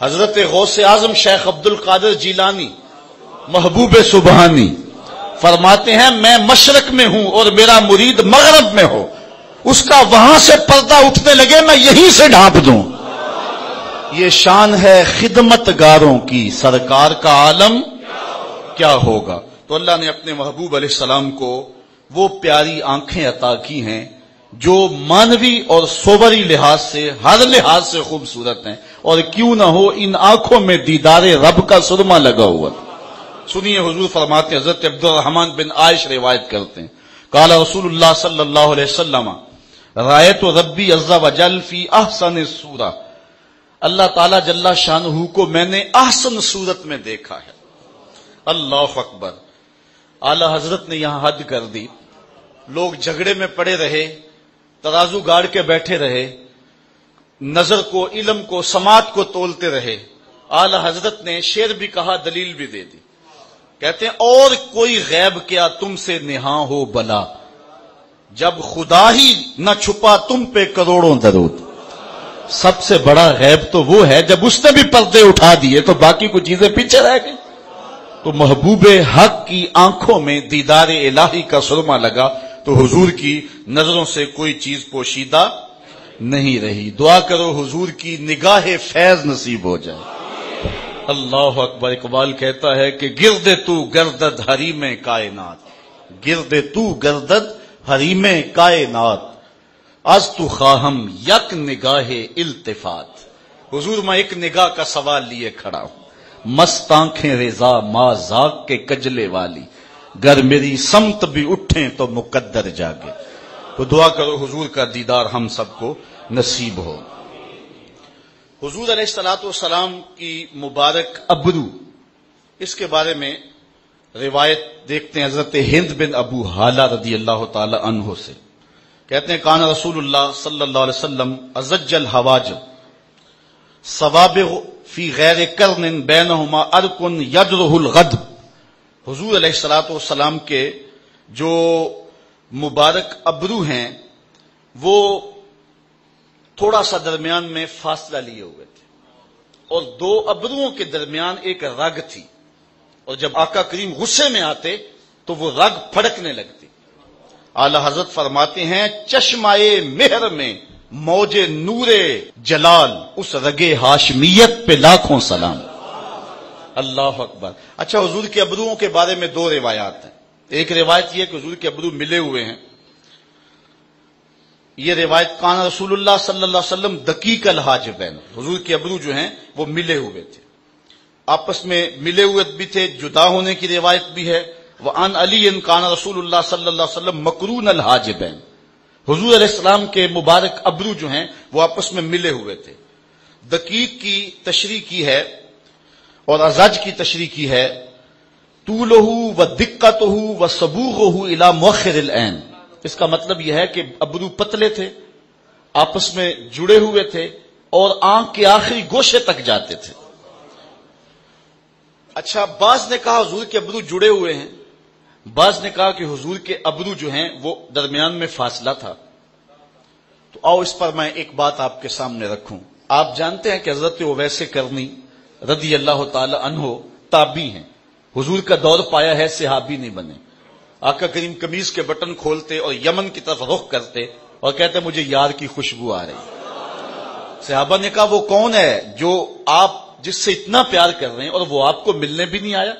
S2: حضرت غوث اعظم شیخ عبد القادر جیلانی محبوب سبحانی فرماتے ہیں میں مشرق میں ہوں اور میرا مرید مغرب میں ہو، اس کا وہاں سے پردہ اٹھنے لگے میں یہیں سے ڈھانپ دوں، یہ شان ہے خدمتگاروں کی، سرکار کا عالم کیا ہوگا۔ تو اللہ نے اپنے محبوب علیہ السلام کو وہ پیاری آنکھیں عطا کی ہیں جو مانوی اور صوبری لحاظ سے ہر لحاظ سے خوبصورت ہیں، اور کیوں نہ ہو ان آنکھوں میں دیدار رب کا سرما لگا ہوا۔ سنیے حضور فرماتے ہیں، حضرت عبد الرحمن بن عائش روایت کرتے ہیں، قال رسول اللہ صلی اللہ علیہ وسلم رأیت ربی عز وجل فی احسن صورہ، اللہ تعالیٰ جل شانہ کو میں نے احسن صورت میں دیکھا ہے۔ اللہ اکبر۔ اعلی حضرت نے یہاں حد کر دی، لوگ جھگڑے میں پڑے رہے، ترازو گاڑ کے بیٹھے رہے، نظر کو، علم کو، سماعت کو تولتے رہے۔ اعلی حضرت نے شعر بھی کہا، دلیل بھی دے دی، کہتے ہیں اور کوئی غیب کیا تم سے نہاں ہو بلا، جب خدا ہی نہ چھپا تم پہ کروڑوں درود۔ سب سے بڑا غیب تو وہ ہے جب اس نے بھی پردے اٹھا دیے تو باقی کچھ چیزیں پیچھے رہ گئی۔ تو محبوب حق کی آنکھوں میں دیدار الہی کا سرما لگا تو حضور کی نظروں سے کوئی چیز پوشیدہ نہیں رہی۔ دعا کرو حضور کی نگاہ فیض نصیب ہو جائے۔ اللہ اکبر۔ اقبال کہتا ہے کہ گرد تو گردد حریم کائنات، گرد تو گردد حریم کائنات، از تو خواہم یک نگاہ التفات۔ حضور میں ایک نگاہ کا سوال لیے کھڑا ہوں، مست آنکھیں رضا ما ذاق کے کجلے والی، گر میری سمت بھی اٹھیں تو مقدر جاگے۔ تو دعا کرو حضور کا دیدار ہم سب کو نصیب ہو۔ حضور علیہ الصلوۃ والسلام کی مبارک ابرو، اس کے بارے میں روایت دیکھتے ہیں حضرت ہند بن ابو حالہ رضی اللہ تعالی عنہ سے، کہتے ہیں کان رسول اللہ صلی اللہ علیہ وسلم ازج الحواجب صوابغ فی غیر کرن بینہما ارق یجرہ الغضب۔ حضور علیہ الصلوۃ والسلام کے جو مبارک ابرو ہیں وہ تھوڑا سا درمیان میں فاصلہ لیے ہوئے تھے، اور 2 ابروؤں کے درمیان ایک رگ تھی، اور جب آقا کریم غصے میں آتے تو وہ رگ پھڑکنے لگتی۔ اعلی حضرت فرماتے ہیں چشمائے مہر میں موج نور جلال اس رگے ہاشمیت پہ لاکھوں سلام. اللہ اکبر. اچھا، حضور کے ابروؤں کے بارے میں دو روایات ہیں. ایک روایت یہ کہ حضور کے ابرو ملے ہوئے ہیں. یہ روایت کان رسول اللہ صلی اللہ علیہ وسلم دقیق الحاجبین، حضور کے ابرو جو ہیں وہ ملے ہوئے تھے، آپس میں ملے ہوئے بھی تھے. جدا ہونے کی روایت بھی ہے. وعن علی ان کان رسول اللہ صلی اللہ علیہ وسلم مقرون الحاجبین، حضور علیہ السلام کے مبارک ابرو جو ہیں وہ آپس میں ملے ہوئے تھے. دقیق کی تشریح کی ہے اور ازج کی تشریح کی ہے طولہ و دقتہ و صبوغہ الی مؤخر العین. اس کا مطلب یہ ہے کہ ابرو پتلے تھے، آپس میں جڑے ہوئے تھے اور آنکھ کے آخری گوشے تک جاتے تھے. اچھا، بعض نے کہا حضور کے ابرو جڑے ہوئے ہیں، بعض نے کہا کہ حضور کے ابرو جو ہیں وہ درمیان میں فاصلہ تھا. تو آؤ اس پر میں ایک بات آپ کے سامنے رکھوں. آپ جانتے ہیں کہ حضرت اویس کرنی رضی اللہ تعالی عنہ تابعی ہیں. حضور کا دور پایا ہے، صحابی نہیں بنے. آقا کریم قمیض کے بٹن کھولتے اور یمن کی طرف رخ کرتے اور کہتے مجھے یار کی خوشبو آ رہی. صحابہ نے کہا وہ کون ہے جو آپ جس سے اتنا پیار کر رہے ہیں اور وہ آپ کو ملنے بھی نہیں آیا؟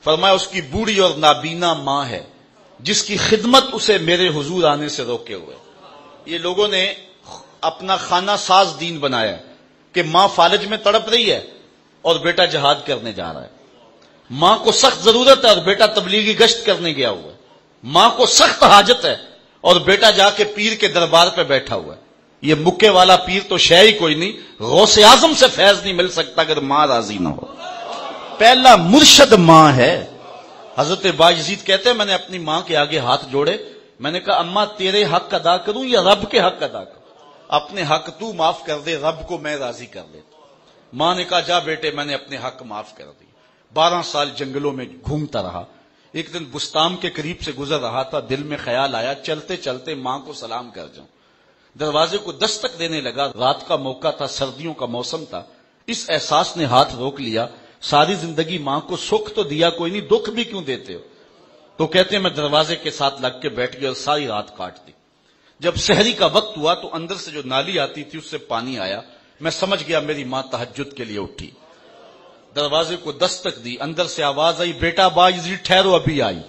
S2: فرمایا اس کی بوڑھی اور نابینا ماں ہے جس کی خدمت اسے میرے حضور آنے سے روکے ہوئے. یہ لوگوں نے اپنا خانہ ساز دین بنایا کہ ماں فالج میں تڑپ رہی ہے اور بیٹا جہاد کرنے جا رہا ہے. ماں کو سخت ضرورت ہے اور بیٹا تبلیغی گشت کرنے گیا ہوا ہے. ماں کو سخت حاجت ہے اور بیٹا جا کے پیر کے دربار پہ بیٹھا ہوا ہے. یہ مکے والا پیر تو شے ہی کوئی نہیں، غوث اعظم سے فیض نہیں مل سکتا اگر ماں راضی نہ ہو. پہلا مرشد ماں ہے. حضرت بایزید کہتے ہیں میں نے اپنی ماں کے آگے ہاتھ جوڑے، میں نے کہا اماں تیرے حق ادا کروں یا رب کے حق ادا کروں؟ اپنے حق تو معاف کر دے، رب کو میں راضی کر لیتا. ماں نے کہا جا بیٹے میں نے اپنے حق معاف کر دی. 12 سال جنگلوں میں گھومتا رہا. ایک دن بستان کے قریب سے گزر رہا تھا، دل میں خیال آیا چلتے چلتے ماں کو سلام کر جاؤں. دروازے کو دستک دینے لگا. رات کا موقع تھا، سردیوں کا موسم تھا. اس احساس نے ہاتھ روک لیا، ساری زندگی ماں کو سکھ تو دیا کوئی نہیں، دکھ بھی کیوں دیتے ہو؟ تو کہتے ہیں میں دروازے کے ساتھ لگ کے بیٹھ گیا اور ساری رات کاٹ دی. جب سحری کا وقت ہوا تو اندر سے جو نالی آتی تھی اس سے پانی آیا. میں سمجھ گیا میری ماں تہجد کے لیے اٹھی. دروازے کو دستک دی، اندر سے آواز آئی بیٹا بایزید ٹھہرو ابھی آئی.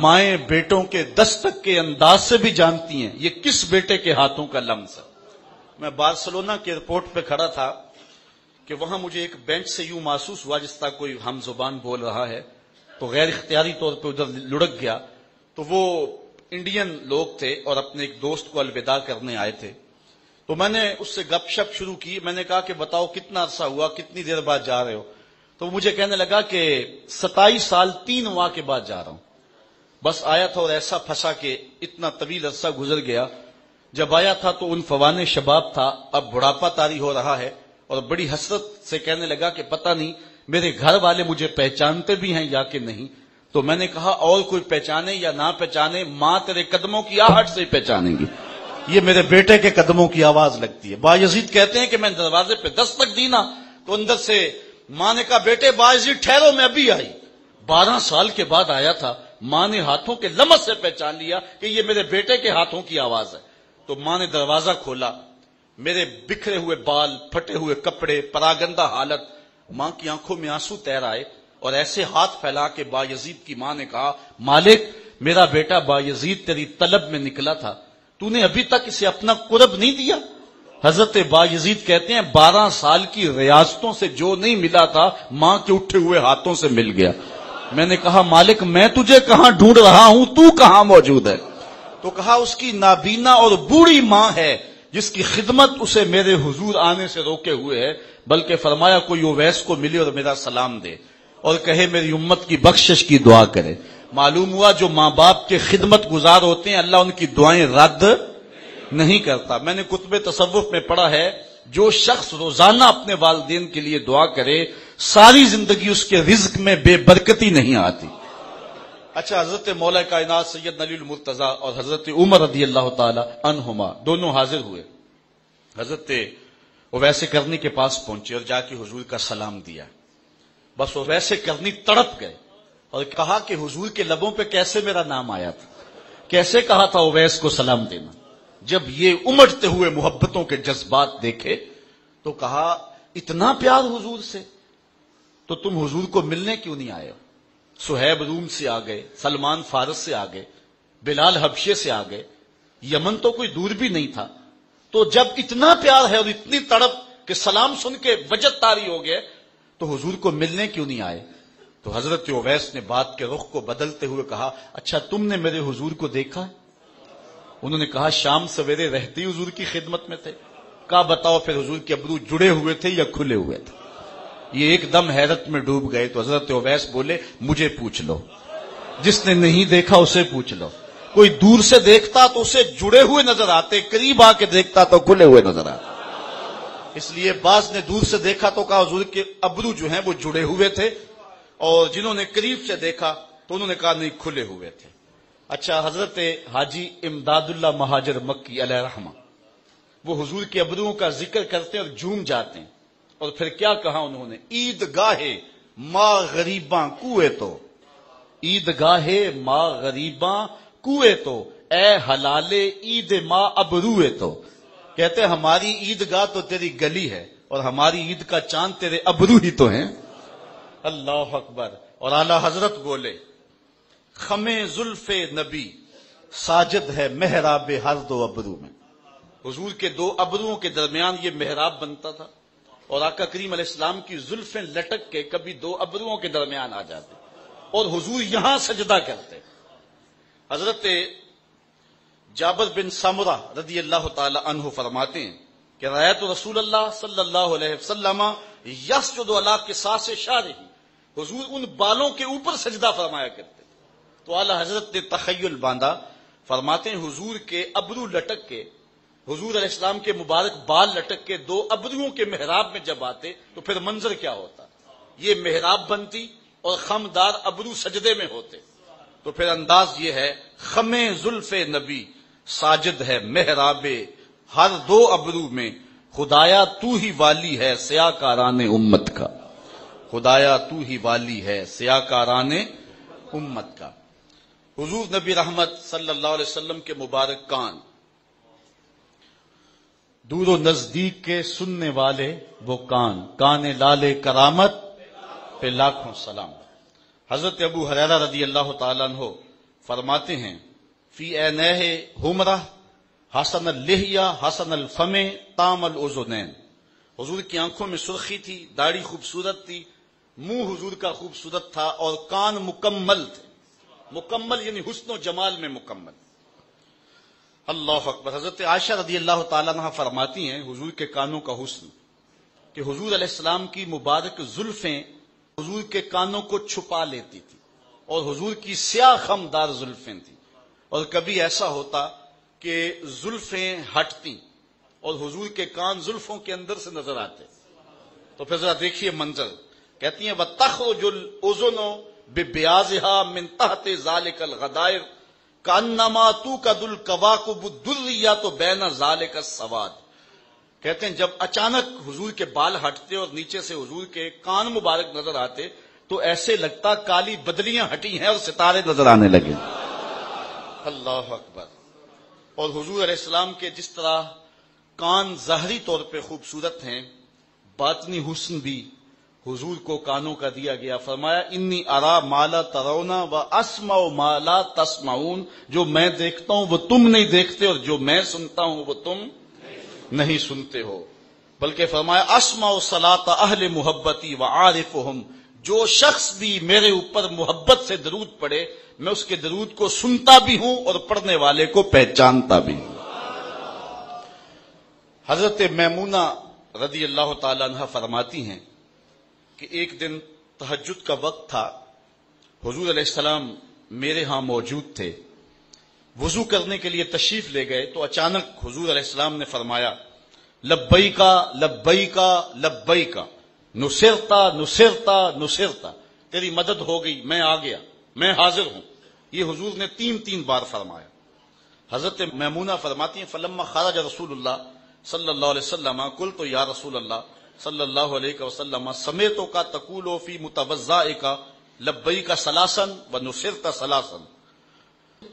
S2: مائیں بیٹوں کے دستک کے انداز سے بھی جانتی ہیں یہ کس بیٹے کے ہاتھوں کا لمس ہے. میں بارسلونا کے ایئرپورٹ پہ کھڑا تھا کہ وہاں مجھے ایک بینچ سے یوں محسوس ہوا جس طرح کوئی ہم زبان بول رہا ہے، تو غیر اختیاری طور پہ ادھر لڑک گیا. تو وہ انڈین لوگ تھے اور اپنے ایک دوست کو الوداع کرنے آئے تھے. تو میں نے اس سے گپ شپ شروع کی. میں نے کہا کہ بتاؤ کتنا عرصہ ہوا، کتنی دیر بعد جا رہے ہو؟ تو مجھے کہنے لگا کہ 27 سال 3 ماہ کے بعد جا رہا ہوں. بس آیا تھا اور ایسا پھنسا کہ اتنا طویل عرصہ گزر گیا. جب آیا تھا تو ان فوان شباب تھا، اب بڑھاپا طاری ہو رہا ہے، اور بڑی حسرت سے کہنے لگا کہ پتہ نہیں میرے گھر والے مجھے پہچانتے بھی ہیں یا کہ نہیں. تو میں نے کہا اور کوئی پہچانے یا نہ پہچانے، ماں تیرے قدموں کی آہٹ سے ہی پہچانیں گی. یہ میرے بیٹے کے قدموں کی آواز لگتی ہے. بایزید کہتے ہیں کہ میں دروازے پہ دستک دی نا تو اندر سے ماں نے کہا بیٹے بایزید ٹھہرو میں ابھی آئی. 12 سال کے بعد آیا تھا. ماں نے ہاتھوں کے لمس سے پہچان لیا کہ یہ میرے بیٹے کے ہاتھوں کی آواز ہے. تو ماں نے دروازہ کھولا. میرے بکھرے ہوئے بال، پھٹے ہوئے کپڑے، پراگندہ حالت. ماں کی آنکھوں میں آنسو تیر آئے اور ایسے ہاتھ پھیلا کے بایزید کی ماں نے کہا مالک میرا بیٹا بایزید تیری طلب میں نکلا تھا، تو نے ابھی تک اسے اپنا قرب نہیں دیا. حضرت بایزید کہتے ہیں 12 سال کی ریاستوں سے جو نہیں ملا تھا ماں کے اٹھے ہوئے ہاتھوں سے مل گیا. میں نے کہا مالک میں تجھے کہاں ڈھونڈ رہا ہوں، تو کہاں موجود ہے؟ تو کہا اس کی نابینا اور بوڑھی ماں ہے جس کی خدمت اسے میرے حضور آنے سے روکے ہوئے ہے. بلکہ فرمایا کوئی اویس کو ملے اور میرا سلام دے اور کہے میری امت کی بخشش کی دعا کرے. معلوم ہوا جو ماں باپ کے خدمت گزار ہوتے ہیں اللہ ان کی دعائیں رد نہیں کرتا. میں نے کتب تصوف میں پڑھا ہے جو شخص روزانہ اپنے والدین کے لیے دعا کرے ساری زندگی اس کے رزق میں بے برکتی نہیں آتی. اچھا، حضرت مولا کائنات سید علی المرتضی اور حضرت عمر رضی اللہ تعالی عنہما دونوں حاضر ہوئے. حضرت اویس کرنی کے پاس پہنچے اور جا کے حضور کا سلام دیا. بس اویس کرنی تڑپ گئے اور کہا کہ حضور کے لبوں پہ کیسے میرا نام آیا تھا، کیسے کہا تھا اویس کو سلام دینا. جب یہ امڑتے ہوئے محبتوں کے جذبات دیکھے تو کہا اتنا پیار حضور سے تو تم حضور کو ملنے کیوں نہیں آئے؟ صہیب روم سے آ گئے، سلمان فارس سے آ گئے، بلال حبشے سے آ گئے، یمن تو کوئی دور بھی نہیں تھا، تو جب اتنا پیار ہے اور اتنی تڑپ کہ سلام سن کے وجد طاری ہو گئے تو حضور کو ملنے کیوں نہیں آئے؟ تو حضرت اویس نے بات کے رخ کو بدلتے ہوئے کہا اچھا تم نے میرے حضور کو دیکھا ہے؟ انہوں نے کہا شام سویرے رہتی حضور کی خدمت میں تھے۔ کہا بتاؤ پھر حضور کے ابرو جڑے ہوئے تھے یا کھلے ہوئے تھے؟ یہ ایک دم حیرت میں ڈوب گئے۔ تو حضرت اویس بولے مجھے پوچھ لو، جس نے نہیں دیکھا اسے پوچھ لو۔ کوئی دور سے دیکھتا تو اسے جڑے ہوئے نظر آتے، قریب آ کے دیکھتا تو کھلے ہوئے نظر آتے۔ اس لیے بعض نے دور سے دیکھا تو کہا حضور کے ابرو جو ہیں وہ جڑے ہوئے تھے، اور جنہوں نے قریب سے دیکھا تو انہوں نے کہا نہیں کھلے ہوئے تھے۔ اچھا حضرت حاجی امداد اللہ مہاجر مکی علیہ رحمہ وہ حضور کے ابروؤں کا ذکر کرتے ہیں اور جھوم جاتے ہیں، اور پھر کیا کہا انہوں نے؟ عید گاہے ماں غریباں کوئے تو، عید گاہے ماں غریباں کوئے تو، اے حلالے عید ماں ابروئے تو۔ کہتے ہیں ہماری عید گاہ تو تیری گلی ہے اور ہماری عید کا چاند تیرے ابرو ہی تو ہیں۔ اللہ اکبر۔ اور اعلی حضرت بولے خم زلف نبی ساجد ہے محراب ہر دو ابرو میں۔ حضور کے دو ابروؤں کے درمیان یہ محراب بنتا تھا، اور آقا کریم علیہ السلام کی زلفیں لٹک کے کبھی دو ابروؤں کے درمیان آ جاتے اور حضور یہاں سجدہ کرتے۔ حضرت جابر بن سمرہ رضی اللہ تعالی عنہ فرماتے ہیں کہ رأیت رسول اللہ صلی اللہ علیہ وسلم یسجد علی قصاص شعرہ، حضور ان بالوں کے اوپر سجدہ فرمایا کرتے۔ تو اعلی حضرت نے تخیل باندھا، فرماتے ہیں حضور کے ابرو لٹک کے، حضور علیہ السلام کے مبارک بال لٹک کے دو ابروؤں کے محراب میں جب آتے تو پھر منظر کیا ہوتا؟ یہ محراب بنتی اور خمدار ابرو سجدے میں ہوتے، تو پھر انداز یہ ہے خم زلف نبی ساجد ہے محراب ہر دو ابرو میں، خدایا تو ہی والی ہے سیاہ کاران امت کا، خدایا تو ہی والی ہے سیاہ کاران امت کا۔ حضور نبی رحمت صلی اللہ علیہ وسلم کے مبارک کان، دور و نزدیک کے سننے والے وہ کان، کان لال کرامت پہ لاکھوں سلام۔ حضرت ابو ہریرہ رضی اللہ تعالیٰ عنہ فرماتے ہیں فی عینیہ حمرہ حسن اللحیہ حسن الفم تام الاذنین، حضور کی آنکھوں میں سرخی تھی، داڑھی خوبصورت تھی، منہ حضور کا خوبصورت تھا، اور کان مکمل تھے، مکمل یعنی حسن و جمال میں مکمل۔ اللہ اکبر۔ حضرت عائشہ رضی اللہ تعالیٰ عنہ فرماتی ہیں حضور کے کانوں کا حسن کہ حضور علیہ السلام کی مبارک زلفیں حضور کے کانوں کو چھپا لیتی تھی، اور حضور کی سیاہ خمدار زلفیں تھیں، اور کبھی ایسا ہوتا کہ زلفیں ہٹتی اور حضور کے کان زلفوں کے اندر سے نظر آتے، تو پھر ذرا دیکھیے منظر۔ کہتی ہیں وَتَخْرُجُ الْأُذُنُ بِبِيَاضِهَا مِنْ تَحْتِ ذَلِكَ الْغَدَائِرِ کانما تو کا دل کواکب الدریات بین ذالک السواد۔ کہتے ہیں جب اچانک حضور کے بال ہٹتے اور نیچے سے حضور کے کان مبارک نظر آتے تو ایسے لگتا کالی بدلیاں ہٹی ہیں اور ستارے نظر آنے لگے۔ اللہ اکبر۔ اور حضور علیہ السلام کے جس طرح کان ظاہری طور پہ خوبصورت ہیں، باطنی حسن بھی حضور کو کانوں کا دیا گیا۔ فرمایا انی ارا ما لا ترون و اسمع ما لا تسمعون، جو میں دیکھتا ہوں وہ تم نہیں دیکھتے، اور جو میں سنتا ہوں وہ تم نہیں سنتے ہو۔ بلکہ فرمایا اسمع صلاۃ اہل محبتی و عارفہم، جو شخص بھی میرے اوپر محبت سے درود پڑھے میں اس کے درود کو سنتا بھی ہوں اور پڑھنے والے کو پہچانتا بھی ہوں۔ حضرت میمونہ رضی اللہ تعالی عنہ فرماتی ہیں کہ ایک دن تہجد کا وقت تھا، حضور علیہ السلام میرے ہاں موجود تھے، وضو کرنے کے لیے تشریف لے گئے تو اچانک حضور علیہ السلام نے فرمایا لبیکا لبیکا لبیکا نصرتا نصرتا نصرتا، تیری مدد ہو گئی، میں آ گیا، میں حاضر ہوں۔ یہ حضور نے تین بار فرمایا۔ حضرت میمونہ فرماتی ہیں فلما خرج رسول اللہ صلی اللہ علیہ وسلم قلت یا رسول اللہ صلی اللہ علیہ وسلم سمیتو کا تقولو فی متوضائکا لبیک ثلاثا و نصرت ثلاثا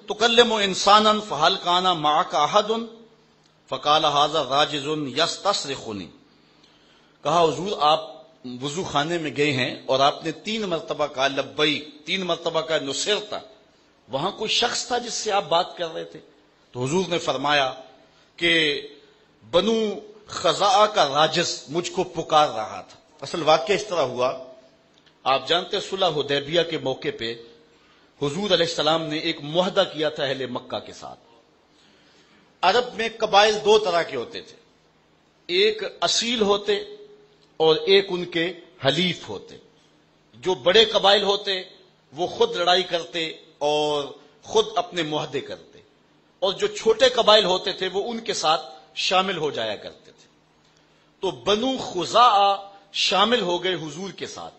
S2: تکلم انسانا فہل کانا معک احد فقال ھذا راجز یستصرخنی، کہا حضور آپ وضو خانے میں گئے ہیں اور آپ نے 3 مرتبہ کہا لبیک، 3 مرتبہ کہا نصرت، وہاں کوئی شخص تھا جس سے آپ بات کر رہے تھے؟ تو حضور نے فرمایا کہ بنو خزاعہ کا راجز مجھ کو پکار رہا تھا۔ اصل واقعہ اس طرح ہوا، آپ جانتے صلح حدیبیہ کے موقع پہ حضور علیہ السلام نے ایک معاہدہ کیا تھا اہل مکہ کے ساتھ۔ عرب میں قبائل 2 طرح کے ہوتے تھے، ایک اصیل ہوتے اور ایک ان کے حلیف ہوتے۔ جو بڑے قبائل ہوتے وہ خود لڑائی کرتے اور خود اپنے معاہدے کرتے، اور جو چھوٹے قبائل ہوتے تھے وہ ان کے ساتھ شامل ہو جایا کرتے تھے۔ تو بنو خزاعہ شامل ہو گئے حضور کے ساتھ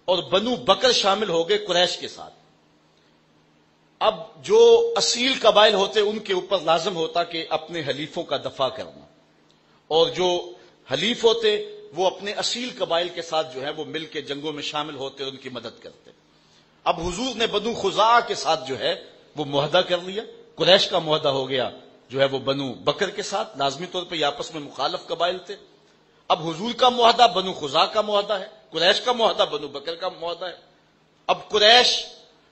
S2: اور بنو بکر شامل ہو گئے قریش کے ساتھ۔ اب جو اصیل قبائل ہوتے ان کے اوپر لازم ہوتا کہ اپنے حلیفوں کا دفاع کرنا، اور جو حلیف ہوتے وہ اپنے اصیل قبائل کے ساتھ جو ہے وہ مل کے جنگوں میں شامل ہوتے اور ان کی مدد کرتے۔ اب حضور نے بنو خزاعہ کے ساتھ جو ہے وہ معاہدہ کر لیا، قریش کا معاہدہ ہو گیا جو ہے وہ بنو بکر کے ساتھ، لازمی طور پہ یہ آپس میں مخالف قبائل تھے۔ اب حضور کا معاہدہ بنو خزاعہ کا معاہدہ ہے، قریش کا معاہدہ بنو بکر کا معاہدہ ہے۔ اب قریش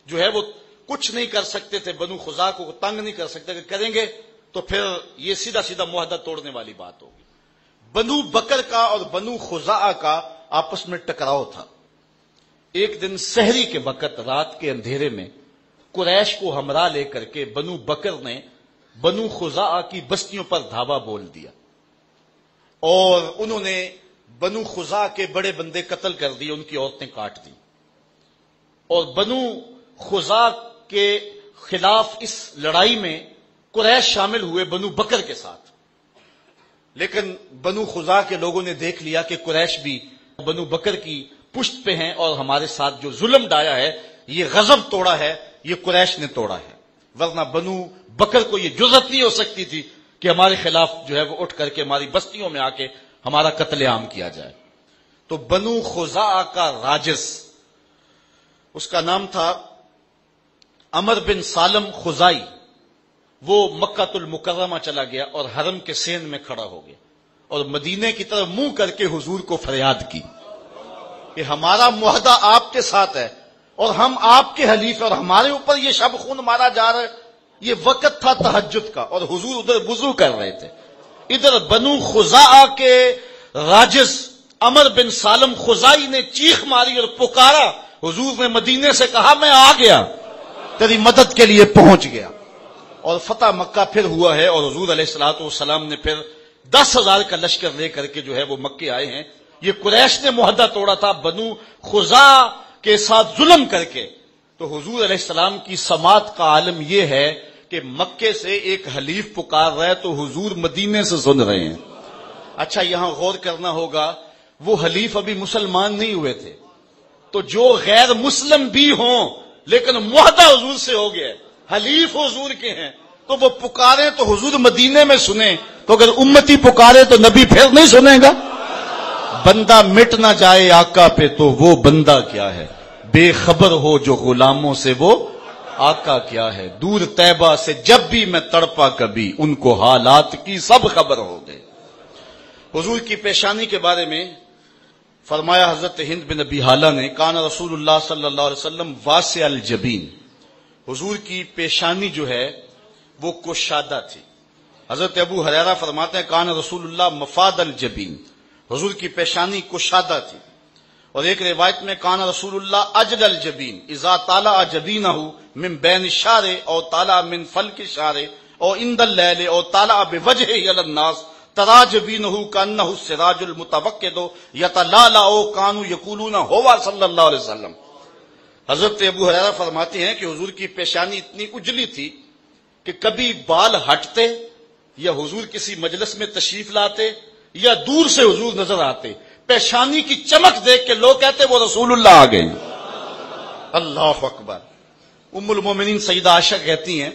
S2: جو ہے وہ کچھ نہیں کر سکتے تھے، بنو خزاعہ کو تنگ نہیں کر سکتے، کہ کریں گے تو پھر یہ سیدھا سیدھا معاہدہ توڑنے والی بات ہوگی۔ بنو بکر کا اور بنو خزاعہ کا آپس میں ٹکراؤ تھا۔ ایک دن سحری کے وقت رات کے اندھیرے میں قریش کو ہمراہ لے کر کے بنو بکر نے بنو خزاعہ کی بستیوں پر دھاوا بول دیا، اور انہوں نے بنو خزاعہ کے بڑے بندے قتل کر دیے، ان کی عورتیں کاٹ دی، اور بنو خزاعہ کے خلاف اس لڑائی میں قریش شامل ہوئے بنو بکر کے ساتھ۔ لیکن بنو خزاعہ کے لوگوں نے دیکھ لیا کہ قریش بھی بنو بکر کی پشت پہ ہیں، اور ہمارے ساتھ جو ظلم ڈایا ہے، یہ غضب توڑا ہے، یہ قریش نے توڑا ہے، ورنہ بنو بکر کو یہ جرأت نہیں ہو سکتی تھی کہ ہمارے خلاف جو ہے وہ اٹھ کر کے ہماری بستیوں میں آ کے ہمارا قتل عام کیا جائے۔ تو بنو خزاعہ کا راجس، اس کا نام تھا عمر بن سالم خزائی، وہ مکہ المکرمہ چلا گیا اور حرم کے سین میں کھڑا ہو گیا اور مدینے کی طرف منہ کر کے حضور کو فریاد کی کہ ہمارا معاہدہ آپ کے ساتھ ہے اور ہم آپ کے حلیف اور ہمارے اوپر یہ شب خون مارا جا رہا ہے۔ یہ وقت تھا تہجد کا اور حضور ادھر وضو کر رہے تھے، ادھر بنو خزاعہ کے راجس عمر بن سالم خزائی نے چیخ ماری اور پکارا، حضور نے مدینے سے کہا میں آ گیا، تیری مدد کے لیے پہنچ گیا، اور فتح مکہ پھر ہوا ہے، اور حضور علیہ الصلوۃ والسلام نے پھر 10,000 کا لشکر لے کر کے جو ہے وہ مکے آئے ہیں۔ یہ قریش نے معاہدہ توڑا تھا بنو خزاعہ کے ساتھ ظلم کر کے۔ تو حضور علیہ السلام کی سماعت کا عالم یہ ہے کہ مکے سے ایک حلیف پکار رہا ہے تو حضور مدینے سے سن رہے ہیں۔ اچھا یہاں غور کرنا ہوگا، وہ حلیف ابھی مسلمان نہیں ہوئے تھے، تو جو غیر مسلم بھی ہوں لیکن معاہدہ حضور سے ہو گیا ہے، حلیف حضور کے ہیں، تو وہ پکارے تو حضور مدینے میں سنیں، تو اگر امتی پکارے تو نبی پھر نہیں سنے گا؟ بندہ مٹ نہ جائے آقا پہ تو وہ بندہ کیا ہے، بے خبر ہو جو غلاموں سے وہ آقا کیا ہے، دور طیبہ سے جب بھی میں تڑپا کبھی ان کو حالات کی سب خبر ہو گئے۔ حضور کی پیشانی کے بارے میں فرمایا حضرت ہند بن ابی حالہ نے، کان رسول اللہ صلی اللہ علیہ وسلم واسع الجبین، حضور کی پیشانی جو ہے وہ کشادہ تھی۔ حضرت ابو ہریرہ فرماتے ہیں کان رسول اللہ مفاد الجبین، حضور کی پیشانی کشادہ تھی۔ اور ایک روایت میں کان رسول اللہ اجل الجبین اذا طالع جبینہ من بین الشعر او طالع من فلک الشعر او عند اللیل او طالع بوجهه علی الناس ترا جبینہ کانہ السراج المتوقد یتلالع کانوا یقولون ہوا صلی اللہ علیہ وسلم۔ حضرت ابو ہریرہ فرماتے ہیں کہ حضور کی پیشانی اتنی اجلی تھی کہ کبھی بال ہٹتے یا حضور کسی مجلس میں تشریف لاتے یا دور سے حضور نظر آتے، پیشانی کی چمک دیکھ کے لوگ کہتے وہ رسول اللہ آ گئے۔ اللہ اکبر۔ ام المومنین سیدہ عائشہ کہتی ہیں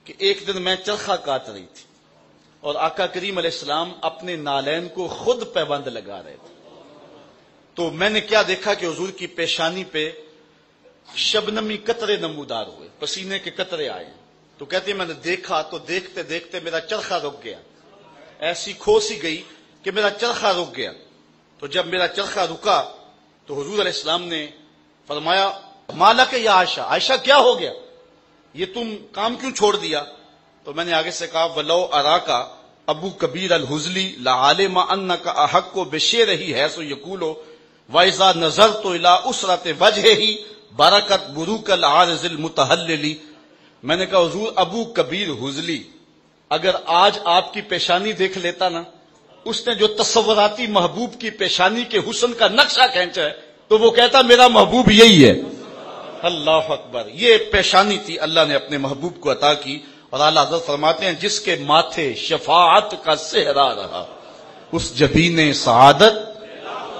S2: کہ ایک دن میں چرخہ کاٹ رہی تھی اور آقا کریم علیہ السلام اپنے نالین کو خود پیبند لگا رہے تھے، تو میں نے کیا دیکھا کہ حضور کی پیشانی پہ شبنمی قطرے نمودار ہوئے، پسینے کے قطرے آئے، تو کہتی ہے میں نے دیکھا تو دیکھتے دیکھتے میرا چرخا رک گیا، ایسی کھو سی گئی کہ میرا چرخا رک گیا۔ تو جب میرا چرخا رکا تو حضور علیہ السلام نے فرمایا مالک یا عائشہ، عائشہ کیا ہو گیا، یہ تم کام کیوں چھوڑ دیا؟ تو میں نے آگے سے کہا ولو اراکا ابو کبیر الحزلی لعالم انک احق بشیرہ حیث یقول واذا نظرت الی اسرۃ وجہہ برکت بروک العارض المتحلل۔ میں نے کہا حضور ابو کبیر حزلی اگر آج آپ کی پیشانی دیکھ لیتا نا، اس نے جو تصوراتی محبوب کی پیشانی کے حسن کا نقشہ کھینچا ہے تو وہ کہتا میرا محبوب یہی ہے۔ اللہ اکبر، یہ پیشانی تھی اللہ نے اپنے محبوب کو عطا کی۔ اور اعلیٰ حضرت فرماتے ہیں جس کے ماتھے شفاعت کا صحرا رہا اس جبین سعادت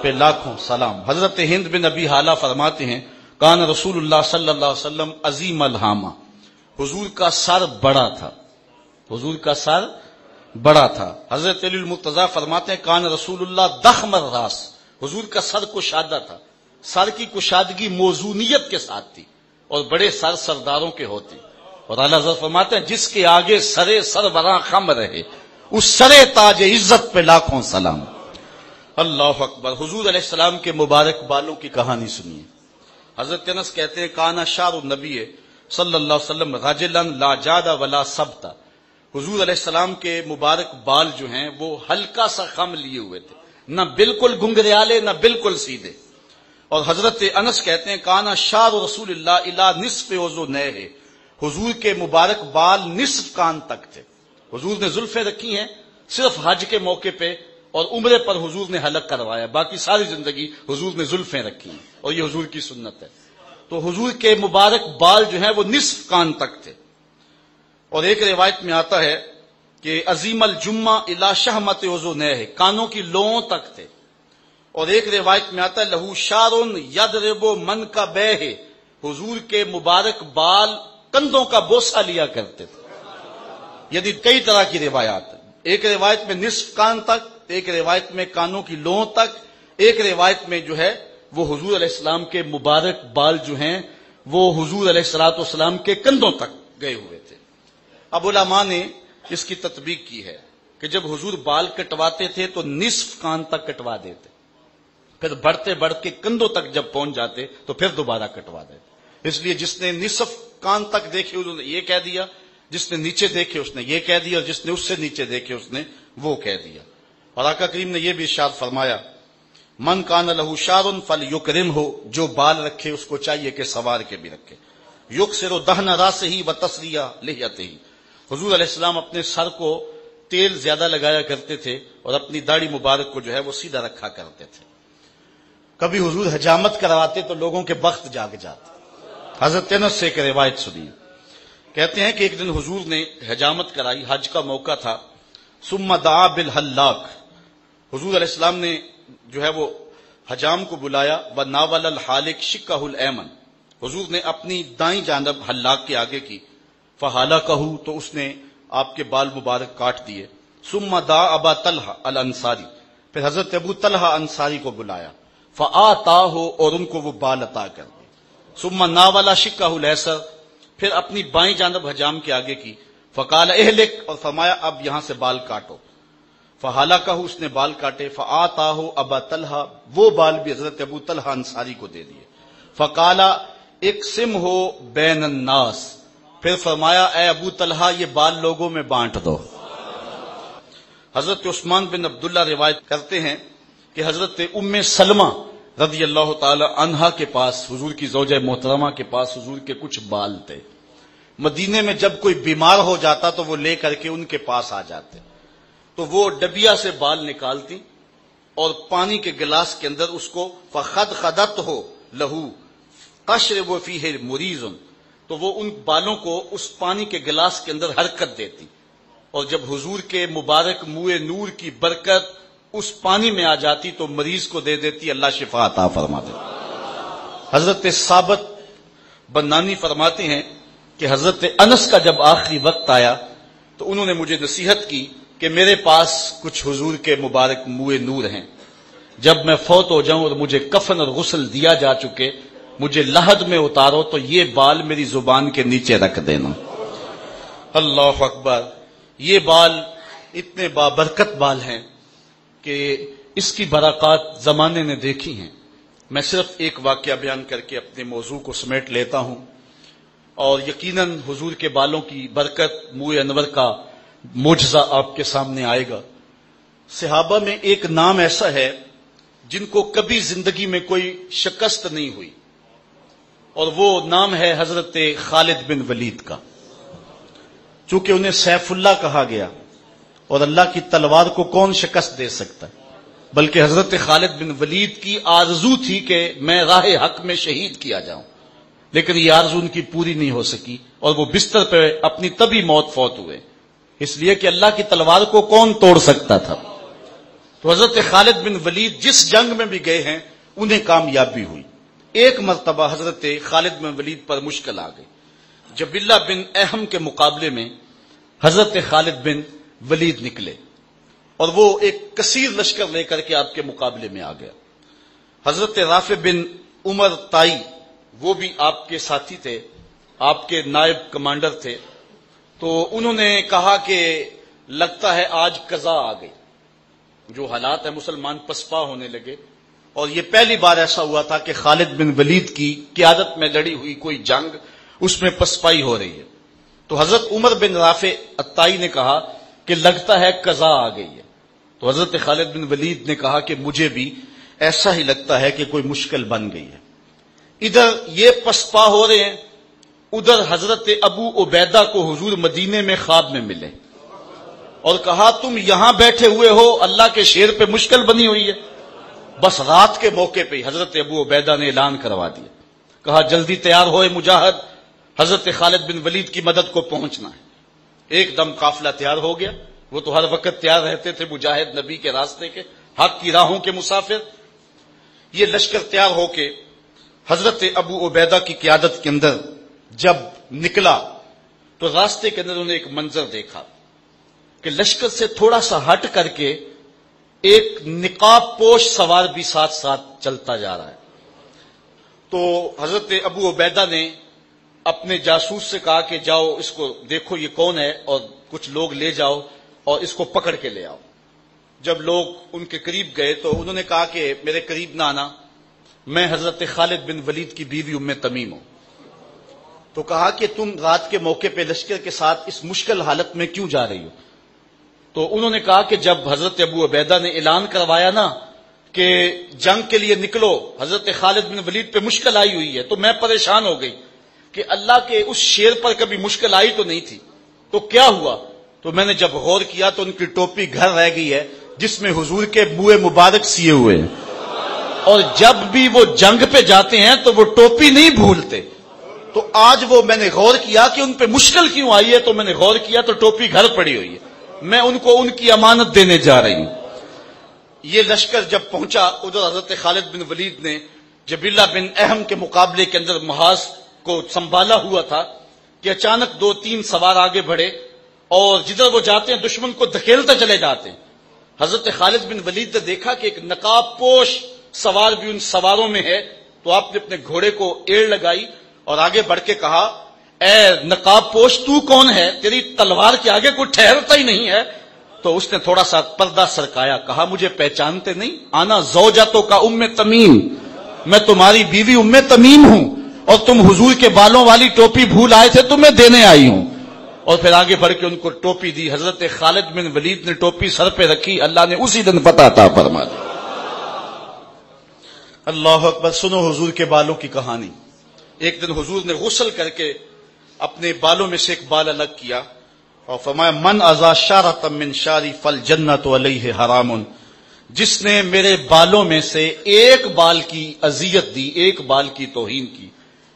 S2: پہ لاکھوں سلام۔ حضرت ہند بن ابی حالہ فرماتے ہیں کان رسول اللہ صلی اللہ علیہ وسلم عظیم الہامہ، حضور کا سر بڑا تھا، حضور کا سر بڑا تھا۔ حضرت علی المرتضیٰ فرماتے ہیں کان رسول اللہ ضخم الراس، حضور کا سر کشادہ تھا، سر کی کشادگی موزونیت کے ساتھ تھی، اور بڑے سر سرداروں کے ہوتے۔ اور اعلیٰ حضرت فرماتے ہیں جس کے آگے سرے سربراہ خم رہے اس سرے تاج عزت پہ لاکھوں سلام۔ اللہ اکبر۔ حضور علیہ السلام کے مبارک بالوں کی کہانی سنیے۔ حضرت انس کہتے ہیں کانا شعر النبی صلی اللہ علیہ وسلم رجلا لا جاد ولا سبتا، حضور علیہ السلام کے مبارک بال جو ہیں وہ ہلکا سا خم لیے ہوئے تھے، نہ بالکل گنگریالے نہ بالکل سیدھے۔ اور حضرت انس کہتے ہیں کانا شعر رسول اللہ الی نصف اذنیہ، حضور کے مبارک بال نصف کان تک تھے۔ حضور نے زلفیں رکھی ہیں صرف حج کے موقع پہ اور عمرے پر حضور نے حلق کروایا، باقی ساری زندگی حضور نے زلفیں رکھی ہیں، اور یہ حضور کی سنت ہے۔ تو حضور کے مبارک بال جو ہیں وہ نصف کان تک تھے۔ اور ایک روایت میں آتا ہے کہ عظیم الجمہ الی شہمت اذنیہ، کانوں کی لوؤں تک تھے۔ اور ایک روایت میں آتا ہے لہو شعر یضرب منکبیہ، حضور کے مبارک بال کندھوں کا بوسہ لیا کرتے تھے۔ یعنی کئی طرح کی روایات، ایک روایت میں نصف کان تک، ایک روایت میں کانوں کی لوؤں تک، ایک روایت میں جو ہے وہ حضور علیہ السلام کے مبارک بال جو ہیں وہ حضور علیہ الصلوۃ والسلام کے کندھوں تک گئے ہوئے تھے۔ اب علماء نے اس کی تطبیق کی ہے کہ جب حضور بال کٹواتے تھے تو نصف کان تک کٹوا دیتے، پھر بڑھتے بڑھ کے کندھوں تک جب پہنچ جاتے تو پھر دوبارہ کٹوا دیتے۔ اس لیے جس نے نصف کان تک دیکھے انہوں نے یہ کہہ دیا، جس نے نیچے دیکھے اس نے یہ کہہ دیا، اور جس نے اس سے نیچے دیکھے اس نے وہ کہہ دیا۔ اور آقا کریم نے یہ بھی ارشاد فرمایا من کان لہ شعر فلیکرمہ، جو بال رکھے اس کو چاہیے کہ سوار کے بھی رکھے۔ یکسر دہن راسہ وتسریہ لحیتہ، حضور علیہ السلام اپنے سر کو تیل زیادہ لگایا کرتے تھے اور اپنی داڑھی مبارک کو جو ہے وہ سیدھا رکھا کرتے تھے۔ کبھی حضور حجامت کرواتے تو لوگوں کے بخت جاگ جاتے۔ حضرت انس سے ایک روایت سنیے، کہتے ہیں کہ ایک دن حضور نے حجامت کرائی، حج کا موقع تھا۔ ثم دعا بالحلاق، حضور علیہ السلام نے جو ہے وہ حجام کو بلایا، وناول الحالق شقہ الایمن، حضور نے اپنی دائیں جانب حلاق کے آگے کی، فحلقہ، تو اس نے آپ کے بال مبارک کاٹ دیے۔ ثم دعا ابا طلحہ الانصاری، پھر حضرت ابو طلحہ انصاری کو بلایا، فآتاہ، اور ان کو وہ بال عطا کر دیے۔ ثم ناول شقہ الیسر، پھر اپنی بائیں جانب حجام کے آگے کی، فقال اہلک، اور فرمایا اب یہاں سے بال کاٹو۔ فحلقہ، اس نے بال کاٹے، فآتاہ ابا طلحہ، وہ بال بھی حضرت ابو طلحہ انصاری کو دے دیے۔ فقال اقسمہ بین الناس، پھر فرمایا اے ابو طلحہ یہ بال لوگوں میں بانٹ دو۔ حضرت عثمان بن عبداللہ روایت کرتے ہیں کہ حضرت ام سلمہ رضی اللہ تعالی عنہا کے پاس، حضور کی زوجہ محترمہ کے پاس حضور کے کچھ بال تھے۔ مدینے میں جب کوئی بیمار ہو جاتا تو وہ لے کر کے ان کے پاس آ جاتے، تو وہ ڈبیا سے بال نکالتی اور پانی کے گلاس کے اندر اس کو فخدخدتہ لہو قشرب فیہ مریض، تو وہ ان بالوں کو اس پانی کے گلاس کے اندر حرکت دیتی، اور جب حضور کے مبارک منہ نور کی برکت اس پانی میں آ جاتی تو مریض کو دے دیتی، اللہ شفا عطا فرما دے۔ حضرت ثابت بنانی فرماتے ہیں کہ حضرت انس کا جب آخری وقت آیا تو انہوں نے مجھے نصیحت کی کہ میرے پاس کچھ حضور کے مبارک منہ نور ہیں، جب میں فوت ہو جاؤں اور مجھے کفن اور غسل دیا جا چکے، مجھے لحد میں اتارو تو یہ بال میری زبان کے نیچے رکھ دینا۔ اللہ اکبر. یہ بال اتنے بابرکت بال ہیں کہ اس کی برکات زمانے نے دیکھی ہیں. میں صرف ایک واقعہ بیان کر کے اپنے موضوع کو سمیٹ لیتا ہوں، اور یقیناً حضور کے بالوں کی برکت، موئے انور کا معجزہ آپ کے سامنے آئے گا. صحابہ میں ایک نام ایسا ہے جن کو کبھی زندگی میں کوئی شکست نہیں ہوئی، اور وہ نام ہے حضرت خالد بن ولید کا. چونکہ انہیں سیف اللہ کہا گیا، اور اللہ کی تلوار کو کون شکست دے سکتا ہے، بلکہ حضرت خالد بن ولید کی آرزو تھی کہ میں راہ حق میں شہید کیا جاؤں، لیکن یہ آرزو ان کی پوری نہیں ہو سکی، اور وہ بستر پہ اپنی طبی موت فوت ہوئے، اس لیے کہ اللہ کی تلوار کو کون توڑ سکتا تھا. تو حضرت خالد بن ولید جس جنگ میں بھی گئے ہیں انہیں کامیابی ہوئی. ایک مرتبہ حضرت خالد بن ولید پر مشکل آ گئی. جبلہ بن اہم کے مقابلے میں حضرت خالد بن ولید نکلے، اور وہ ایک کثیر لشکر لے کر کے آپ کے مقابلے میں آ گیا. حضرت رافع بن عمر تائی وہ بھی آپ کے ساتھی تھے، آپ کے نائب کمانڈر تھے. تو انہوں نے کہا کہ لگتا ہے آج قضا آ گئی، جو حالات ہیں مسلمان پسپا ہونے لگے، اور یہ پہلی بار ایسا ہوا تھا کہ خالد بن ولید کی قیادت میں لڑی ہوئی کوئی جنگ اس میں پسپائی ہو رہی ہے. تو حضرت عمر بن رافع الطائی نے کہا کہ لگتا ہے قضا آ گئی ہے. تو حضرت خالد بن ولید نے کہا کہ مجھے بھی ایسا ہی لگتا ہے کہ کوئی مشکل بن گئی ہے. ادھر یہ پسپا ہو رہے ہیں، ادھر حضرت ابو عبیدہ کو حضور مدینے میں خواب میں ملے اور کہا تم یہاں بیٹھے ہوئے ہو، اللہ کے شیر پہ مشکل بنی ہوئی ہے. بس رات کے موقع پہ حضرت ابو عبیدہ نے اعلان کروا دیا، کہا جلدی تیار ہوئے مجاہد، حضرت خالد بن ولید کی مدد کو پہنچنا ہے. ایک دم قافلہ تیار ہو گیا. وہ تو ہر وقت تیار رہتے تھے، مجاہد نبی کے راستے کے، حق کی راہوں کے مسافر. یہ لشکر تیار ہو کے حضرت ابو عبیدہ کی قیادت کے اندر جب نکلا تو راستے کے اندر انہوں نے ایک منظر دیکھا کہ لشکر سے تھوڑا سا ہٹ کر کے ایک نقاب پوش سوار بھی ساتھ ساتھ چلتا جا رہا ہے. تو حضرت ابو عبیدہ نے اپنے جاسوس سے کہا کہ جاؤ اس کو دیکھو یہ کون ہے، اور کچھ لوگ لے جاؤ اور اس کو پکڑ کے لے آؤ. جب لوگ ان کے قریب گئے تو انہوں نے کہا کہ میرے قریب نہ آنا، میں حضرت خالد بن ولید کی بیوی ام تمیم ہوں. تو کہا کہ تم رات کے موقع پہ لشکر کے ساتھ اس مشکل حالت میں کیوں جا رہی ہو؟ تو انہوں نے کہا کہ جب حضرت ابو عبیدہ نے اعلان کروایا نا کہ جنگ کے لیے نکلو، حضرت خالد بن ولید پہ مشکل آئی ہوئی ہے، تو میں پریشان ہو گئی کہ اللہ کے اس شیر پر کبھی مشکل آئی تو نہیں تھی، تو کیا ہوا؟ تو میں نے جب غور کیا تو ان کی ٹوپی گھر رہ گئی ہے جس میں حضور کے منہ مبارک سیے ہوئے ہیں، اور جب بھی وہ جنگ پہ جاتے ہیں تو وہ ٹوپی نہیں بھولتے. تو آج وہ میں نے غور کیا کہ ان پہ مشکل کیوں آئی ہے، تو میں نے غور کیا تو ٹوپی گھر پڑی ہوئی ہے، میں ان کو ان کی امانت دینے جا رہی ہوں. یہ لشکر جب پہنچا ادھر حضرت خالد بن ولید نے جبلہ بن اہم کے مقابلے کے اندر محاذ کو سنبھالا ہوا تھا کہ اچانک 2-3 سوار آگے بڑھے اور جدھر وہ جاتے ہیں دشمن کو دھکیلتے چلے جاتے ہیں. حضرت خالد بن ولید نے دیکھا کہ ایک نقاب پوش سوار بھی ان سواروں میں ہے، تو آپ نے اپنے گھوڑے کو ایڑ لگائی اور آگے بڑھ کے کہا اے نقاب پوش تو کون ہے، تیری تلوار کے آگے کوئی ٹھہرتا ہی نہیں ہے. تو اس نے تھوڑا سا پردہ سرکایا، کہا مجھے پہچانتے نہیں؟ آنا زوجتوں کا ام تمیم، میں تمہاری بیوی ام تمیم ہوں، اور تم حضور کے بالوں والی ٹوپی بھول آئے تھے، تمہیں دینے آئی ہوں. اور پھر آگے بڑھ کے ان کو ٹوپی دی. حضرت خالد بن ولید نے ٹوپی سر پہ رکھی، اللہ نے اسی دن فتح عطا فرما دی. اللہ اکبر. سنو حضور کے بالوں کی کہانی. ایک دن حضور نے غسل کر کے اپنے بالوں میں سے ایک بال الگ کیا اور فرمایا من ازا شارۃ من شاری فالجنۃ علیہ حرام، جس نے میرے بالوں میں سے ایک بال کی اذیت دی، ایک بال کی توہین کی،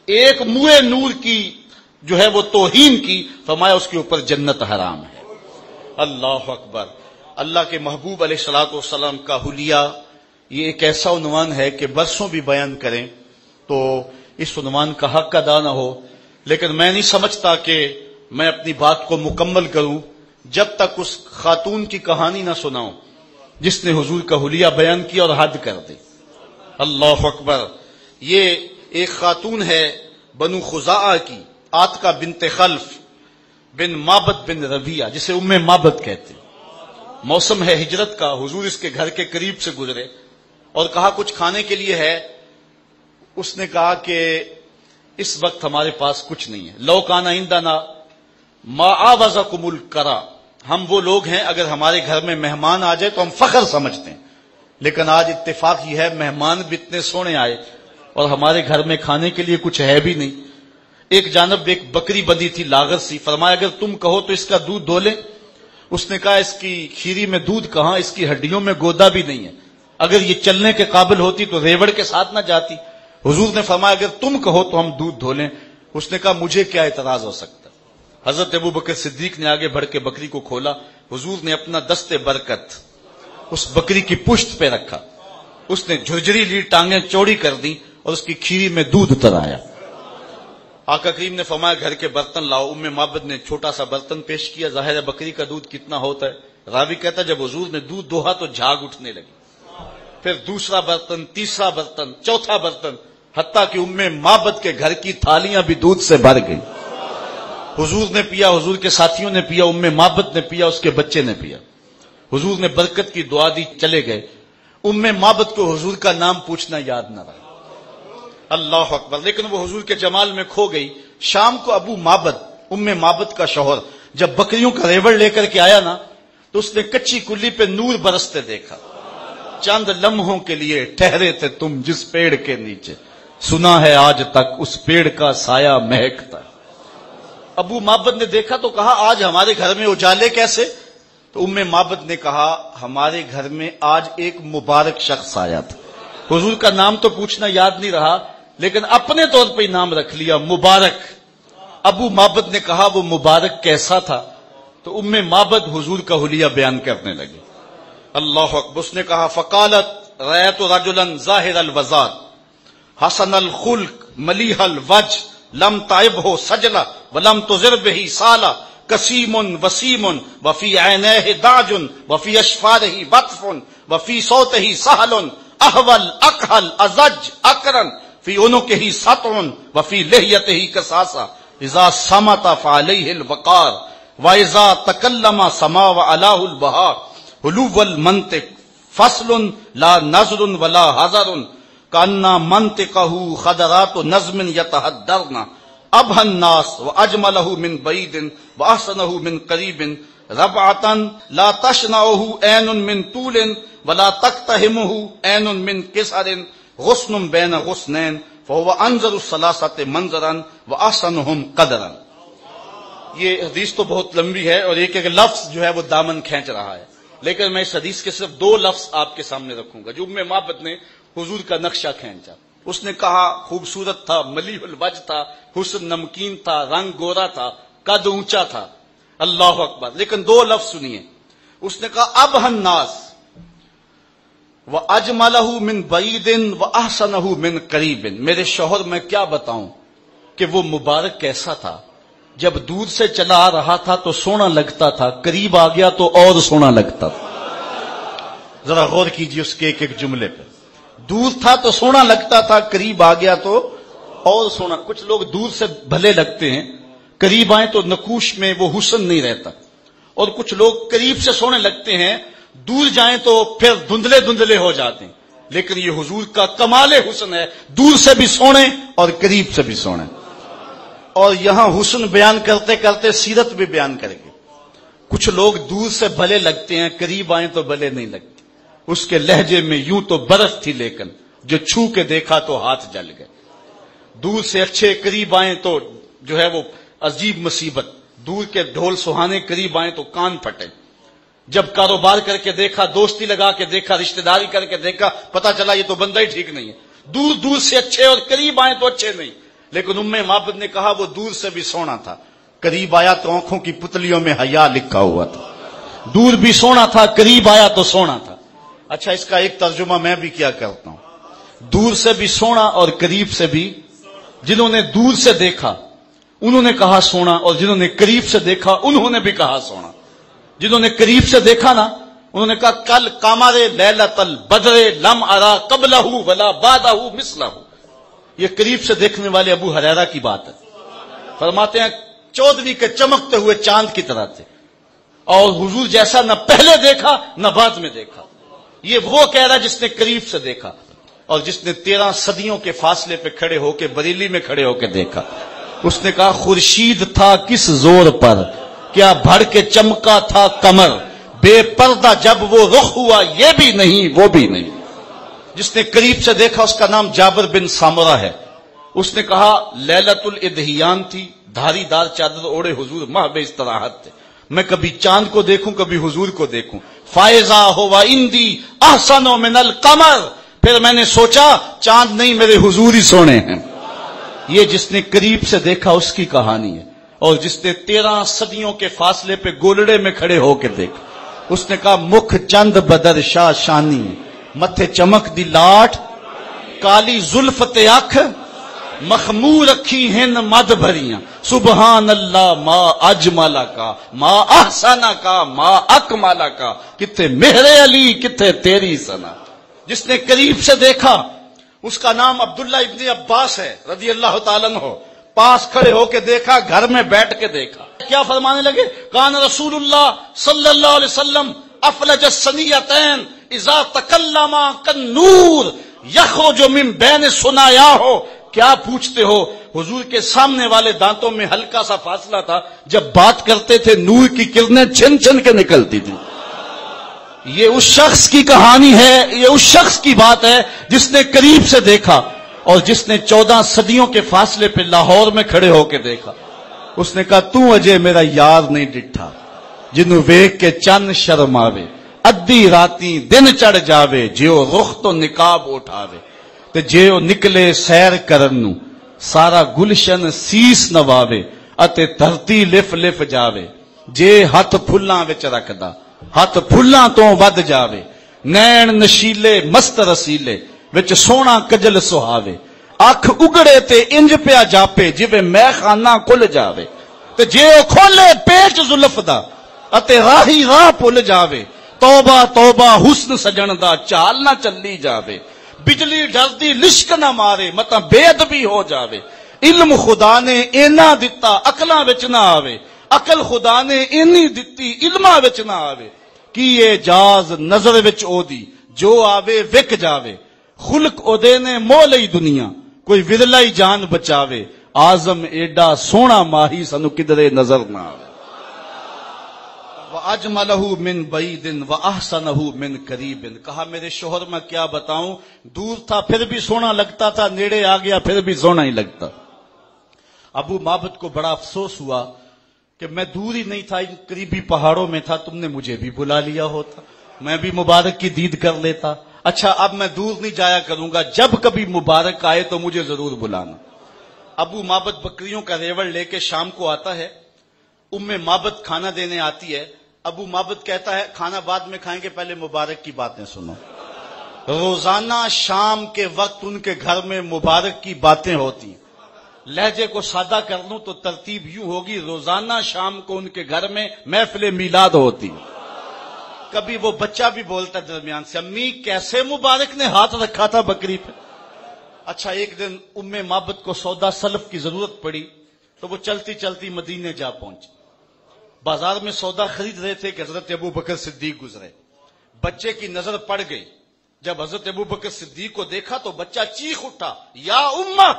S2: ایک منہ نور کی جو ہے وہ توہین کی، فرمایا اس کے اوپر جنت حرام ہے. اللہ اکبر. اللہ کے محبوب علیہ الصلوۃ والسلام کا حلیہ یہ ایک ایسا عنوان ہے کہ برسوں بھی بیان کریں تو اس عنوان کا حق ادا نہ ہو، لیکن میں نہیں سمجھتا کہ میں اپنی بات کو مکمل کروں جب تک اس خاتون کی کہانی نہ سناؤں جس نے حضور کا حلیہ بیان کیا اور حد کر دی. اللہ اکبر. یہ ایک خاتون ہے بنو خزاعہ کی، عاتقہ بنت خلف. بن معبد بن ربیعہ، جسے ام معبد کہتے ہیں۔ موسم ہے ہجرت کا، حضور اس کے گھر کے قریب سے گزرے اور کہا کچھ کھانے کے لیے ہے؟ اس نے کہا کہ اس وقت ہمارے پاس کچھ نہیں ہے۔ لو کان عندنا ما آوزکم الکرا، ہم وہ لوگ ہیں اگر ہمارے گھر میں مہمان آ جائے تو ہم فخر سمجھتے ہیں، لیکن آج اتفاق یہ ہے مہمان بھی اتنے سونے آئے اور ہمارے گھر میں کھانے کے لیے کچھ ہے بھی نہیں۔ ایک جانب ایک بکری بندھی تھی لاغر سی، فرمایا اگر تم کہو تو اس کا دودھ دو لیں۔ اس نے کہا اس کی کھیری میں دودھ کہاں، اس کی ہڈیوں میں گودا بھی نہیں ہے، اگر یہ چلنے کے قابل ہوتی تو ریوڑ کے ساتھ نہ جاتی۔ حضور نے فرمایا اگر تم کہو تو ہم دودھ دھو لیں۔ اس نے کہا مجھے کیا اعتراض ہو سکتا۔ حضرت ابو بکر صدیق نے آگے بڑھ کے بکری کو کھولا، حضور نے اپنا دست برکت اس بکری کی پشت پہ رکھا، اس نے جھرجری لی، ٹانگیں چوڑی کر دی اور اس کی کھیری میں دودھ اتر آیا۔ آقا کریم نے فرمایا گھر کے برتن لاؤ۔ ام معبد نے چھوٹا سا برتن پیش کیا، ظاہر ہے بکری کا دودھ کتنا ہوتا ہے، راوی کہتا ہے جب حضور نے دودھ دوہا تو جھاگ اٹھنے لگی، پھر دوسرا برتن، تیسرا برتن، چوتھا برتن، حتیٰ کہ ام معبد کے گھر کی تھالیاں بھی دودھ سے بھر گئی۔ حضور نے پیا، حضور کے ساتھیوں نے پیا، ام معبد نے پیا، اس کے بچے نے پیا۔ حضور نے برکت کی دعا دی، چلے گئے۔ ام معبد کو حضور کا نام پوچھنا یاد نہ رہا۔ اللہ اکبر، لیکن وہ حضور کے جمال میں کھو گئی۔ شام کو ابو معبد، ام معبد کا شوہر، جب بکریوں کا ریوڑ لے کر کے آیا نا تو اس نے کچی کلی پہ نور برستے دیکھا۔ چند لمحوں کے لیے ٹھہرے تھے تم جس پیڑ کے نیچے، سنا ہے آج تک اس پیڑ کا سایہ مہکتا۔ ابو معبد نے دیکھا تو کہا آج ہمارے گھر میں اجالے کیسے؟ تو ام معبد نے کہا ہمارے گھر میں آج ایک مبارک شخص آیا تھا۔ حضور کا نام تو پوچھنا یاد نہیں رہا، لیکن اپنے طور پہ نام رکھ لیا مبارک۔ ابو معبد نے کہا وہ مبارک کیسا تھا؟ تو ام معبد حضور کا حلیہ بیان کرنے لگے۔ اللہ اکبر، اس نے کہا فقالت رأیت رجلا ظاہر الوزاد حسن الخلق ملیح الوجه لم تعبه سجلہ ولم تضر به سالہ کسیم وسیم وفی عینیہ داج وفی اشفارہ بطف وفی صوتہ سہل احول اکحل ازج اکرن فی عنقہ سطع وفی لحیتہ کساسہ اذا صمت فعلیہ الوقار واذا تکلم سما وعلاه البہاء حلو المنطق فصل لا نظر ولا حذر کانا منطقہ خضرات نظم یتحدرن ابہ الناس واجملہ من بعید واحسنہ من قریب ربعتا لا تشنعہ عین من طول ولا تقتحمہ عین من قصر غصن بین غصنین فهو انظر الثلاثۃ منظرا واحسنہم قدرا۔ یہ حدیث تو بہت لمبی ہے اور ایک ایک لفظ جو ہے وہ دامن کھینچ رہا ہے، لیکن میں اس حدیث کے صرف دو لفظ آپ کے سامنے رکھوں گا جو ام معبد نے حضور کا نقشہ کھینچا۔ اس نے کہا خوبصورت تھا، ملیح الوجہ تھا، حسن نمکین تھا، رنگ گورا تھا، قد اونچا تھا۔ اللہ اکبر، لیکن دو لفظ سنیے، اس نے کہا ابہ الناس وَأَجْمَلَهُ مِن بَعِيدٍ وَأَحْسَنَهُ مِن قَرِيبٍ۔ میرے شوہر میں کیا بتاؤں کہ وہ مبارک کیسا تھا، جب دور سے چلا آ رہا تھا تو سونا لگتا تھا، قریب آ گیا تو اور سونا لگتا تھا۔ ذرا غور کیجئے اس کے ایک ایک جملے پہ، دور تھا تو سونا لگتا تھا، قریب آ گیا تو اور سونا۔ کچھ لوگ دور سے بھلے لگتے ہیں، قریب آئیں تو نقوش میں وہ حسن نہیں رہتا، اور کچھ لوگ قریب سے سونے لگتے ہیں، دور جائیں تو پھر دھندلے دھندلے ہو جاتے ہیں۔ لیکن یہ حضور کا کمال حسن ہے، دور سے بھی سونے اور قریب سے بھی سونے۔ اور یہاں حسن بیان کرتے کرتے سیرت بھی بیان کریں گے۔ کچھ لوگ دور سے بھلے لگتے ہیں، قریب آئیں تو بھلے نہیں لگتے۔ اس کے لہجے میں یوں تو برف تھی، لیکن جو چھو کے دیکھا تو ہاتھ جل گئے۔ دور سے اچھے، قریب آئیں تو جو ہے وہ عجیب مصیبت۔ دور کے ڈھول سہانے، قریب آئیں تو کان پھٹے۔ جب کاروبار کر کے دیکھا، دوستی لگا کے دیکھا، رشتہ داری کر کے دیکھا، پتا چلا یہ تو بندہ ہی ٹھیک نہیں ہے۔ دور دور سے اچھے اور قریب آئیں تو اچھے نہیں۔ لیکن ام معبد نے کہا وہ دور سے بھی سونا تھا، قریب آیا تو آنکھوں کی پتلیوں میں حیا لکھا ہوا تھا۔ دور بھی سونا تھا، قریب آیا تو سونا تھا۔ اچھا، اس کا ایک ترجمہ میں بھی کیا کرتا ہوں، دور سے بھی سونا اور قریب سے بھی۔ جنہوں نے دور سے دیکھا انہوں نے کہا سونا، اور جنہوں نے قریب سے دیکھا انہوں نے بھی کہا سونا۔ جنہوں نے قریب سے دیکھا نا، انہوں نے کہا کل قمر لیلۃ البدر لم ارا قبلہ ولا بعدہ مثلہ۔ یہ قریب سے دیکھنے والے ابو ہریرہ کی بات ہے۔ فرماتے ہیں 14ویں کے چمکتے ہوئے چاند کی طرح تھے، اور حضور جیسا نہ پہلے دیکھا نہ بعد میں دیکھا۔ یہ وہ کہہ رہا جس نے قریب سے دیکھا، اور جس نے 13 صدیوں کے فاصلے پہ کھڑے ہو کے بریلی میں کھڑے ہو کے دیکھا۔ اس نے کہا خورشید تھا کس زور پر، کیا بھڑ کے چمکا تھا قمر، بے پردہ جب وہ رخ ہوا یہ بھی نہیں وہ بھی نہیں۔ جس نے قریب سے دیکھا اس کا نام جابر بن سامرہ ہے۔ اس نے کہا لیلۃ الادھیان تھی، دھاری دار چادر اوڑے حضور محو استراحت تھے، میں کبھی چاند کو دیکھوں کبھی حضور کو دیکھوں۔ فائزہ ہوا اندی احسن من القمر، پھر میں نے سوچا چاند نہیں میرے حضور ہی سونے ہیں۔ یہ جس نے قریب سے دیکھا اس کی کہانی ہے، اور جس نے 13 صدیوں کے فاصلے پہ گولڑے میں کھڑے ہو کے دیکھا، اس نے کہا مکھ چند بدر شاہ شانی، متھے چمک دی لاٹ، کالی زلفت اکھ، مخمور رکھی ہن مد بھریاں، سبحان اللہ ما اجملا کا ما احسنا کا ما اکملا کا، کتھے مہر علی کتھے تیری ثنا۔ جس نے قریب سے دیکھا اس کا نام عبداللہ ابن عباس ہے رضی اللہ تعالیٰ عنہ۔ پاس کھڑے ہو کے دیکھا، گھر میں بیٹھ کے دیکھا، کیا فرمانے لگے؟ کان رسول اللہ صلی اللہ علیہ وسلم افلج الثنیتین اذا تکلم کالنور یخرج من بین ثنایاہ۔ کیا پوچھتے ہو، حضور کے سامنے والے دانتوں میں ہلکا سا فاصلہ تھا، جب بات کرتے تھے نور کی کرنیں چھن چھن کے نکلتی تھی۔ یہ اس شخص کی کہانی ہے، یہ اس شخص کی بات ہے جس نے قریب سے دیکھا، اور جس نے 14 صدیوں کے فاصلے پہ لاہور میں کھڑے ہو کے دیکھا۔ اس نے کہا تو اجے میرا یار نہیں ڈٹھا، جنوں ویکھ کے چن شرماوے، ادھی راتی دن چڑھ جاوے، جیو رخ تو نقاب اٹھاوے، تے جیو نکلے سیر کرن نو سارا گلشن سیس نواوے، اتے دھرتی لف لف جاوے، جے ہاتھ پھلاں وچ رکھدا ہاتھ پھلاں تو ود جاوے، نین نشیلے مست رسیلے وچ سونا کجل سہاوے، اکھ اگڑے تے انج پیا جاپے جویں میں خانہ کھل جاوے، تے جے او کھولے پیچ زلف دا اتے راہی راہ پل جاوے، توبہ توبہ حسن سجن دا چال نہ چلی جاوے، بجلی ڈردی لشک نہ مارے متا بے ادبی ہو جاوے، علم خدا نے اینا دتا عقلاں وچ نہ آوے، عقل خدا نے اینی دتی علماں وچ نہ آوے، کی اعجاز نظر وچ او دی جو آوے وک جاوے، خلق او دے نے مو لئی دنیا کوئی ورلا ہی جان بچاوے، آزم ایڈا سونا ماہی سنو کدرے نظر نہ آوے۔ وَأَجْمَلَهُ مِن بَعِيدٍ وَأَحْسَنَهُ مِن قَرِيبٍ، کہا میرے شوہر میں کیا بتاؤں، دور تھا پھر بھی سونا لگتا تھا، نیڑے آ گیا پھر بھی سونا ہی لگتا۔ ابو معبد کو بڑا افسوس ہوا کہ میں دور ہی نہیں تھا، ان قریبی پہاڑوں میں تھا، تم نے مجھے بھی بلا لیا ہوتا، میں بھی مبارک کی دید کر لیتا۔ اچھا اب میں دور نہیں جایا کروں گا، جب کبھی مبارک آئے تو مجھے ضرور بلانا۔ ابو معبد بکریوں کا ریوڑ لے کے شام کو آتا ہے، معبد کھانا دینے آتی ہے، ابو معبد کہتا ہے کھانا بعد میں کھائیں گے، پہلے مبارک کی باتیں سنو۔ روزانہ شام کے وقت ان کے گھر میں مبارک کی باتیں ہوتی ہیں۔ لہجے کو سادہ کر لوں تو ترتیب یوں ہوگی، روزانہ شام کو ان کے گھر میں محفل میلاد ہوتی۔ کبھی وہ بچہ بھی بولتا درمیان سے، امی کیسے مبارک نے ہاتھ رکھا تھا بکری پہ۔ اچھا ایک دن معبد کو سودا سلف کی ضرورت پڑی تو وہ چلتی چلتی مدینے جا پہنچی۔ بازار میں سودا خرید رہے تھے کہ حضرت ابو بکر صدیق گزرے، بچے کی نظر پڑ گئی۔ جب حضرت ابو بکر صدیق کو دیکھا تو بچہ چیخ اٹھا، یا امہ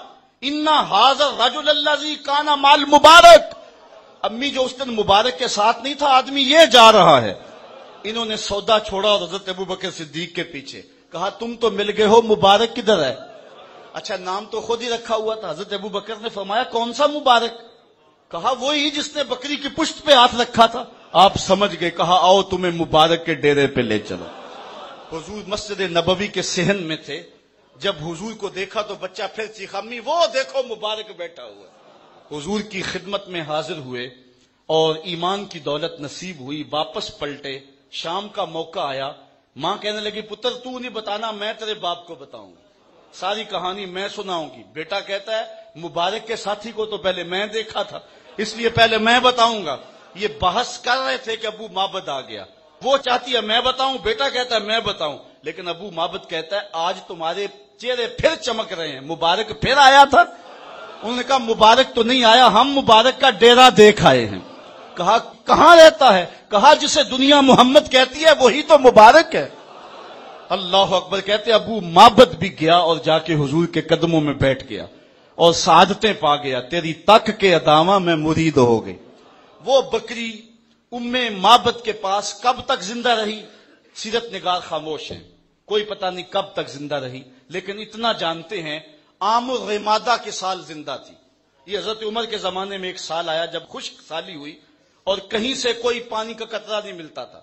S2: انا ھذا الرجل الذی کان مال مبارک، امی جو اس دن مبارک کے ساتھ نہیں تھا آدمی یہ جا رہا ہے۔ انہوں نے سودا چھوڑا اور حضرت ابو بکر صدیق کے پیچھے، کہا تم تو مل گئے ہو، مبارک کدھر ہے؟ اچھا نام تو خود ہی رکھا ہوا تھا۔ حضرت ابو بکر نے فرمایا کون سا مبارک؟ کہا وہی جس نے بکری کی پشت پہ ہاتھ رکھا تھا۔ آپ سمجھ گئے، کہا آؤ تمہیں مبارک کے ڈیرے پہ لے چلو۔ حضور مسجد نبوی کے صحن میں تھے، جب حضور کو دیکھا تو بچہ پھر چیخا، امی وہ دیکھو مبارک بیٹھا ہوا ہے۔ حضور کی خدمت میں حاضر ہوئے اور ایمان کی دولت نصیب ہوئی، واپس پلٹے، شام کا موقع آیا، ماں کہنے لگی پتر تو نہیں بتانا، میں تیرے باپ کو بتاؤں گی، ساری کہانی میں سناؤں گی۔ بیٹا کہتا ہے مبارک کے ساتھی کو تو پہلے میں دیکھا تھا، اس لیے پہلے میں بتاؤں گا۔ یہ بحث کر رہے تھے کہ ابو معبد آ گیا، وہ چاہتی ہے میں بتاؤں، بیٹا کہتا ہے میں بتاؤں، لیکن ابو معبد کہتا ہے آج تمہارے چہرے پھر چمک رہے ہیں، مبارک پھر آیا تھا۔ انہوں نے کہا مبارک تو نہیں آیا، ہم مبارک کا ڈیرا دیکھ آئے ہیں۔ کہا کہاں رہتا ہے؟ کہا جسے دنیا محمد کہتی ہے وہی تو مبارک ہے۔ اللہ اکبر۔ کہتے ابو معبد بھی گیا اور جا کے حضور کے قدموں میں بیٹھ گیا اور سعادتیں پا گیا، تیری تک کے ادامہ میں مرید ہو گئی۔ وہ بکری ام معبد کے پاس کب تک زندہ رہی؟ سیرت نگار خاموش ہیں، کوئی پتہ نہیں کب تک زندہ رہی، لیکن اتنا جانتے ہیں عام الرمادہ کے سال زندہ تھی۔ یہ حضرت عمر کے زمانے میں ایک سال آیا جب خشک سالی ہوئی اور کہیں سے کوئی پانی کا قطرہ نہیں ملتا تھا،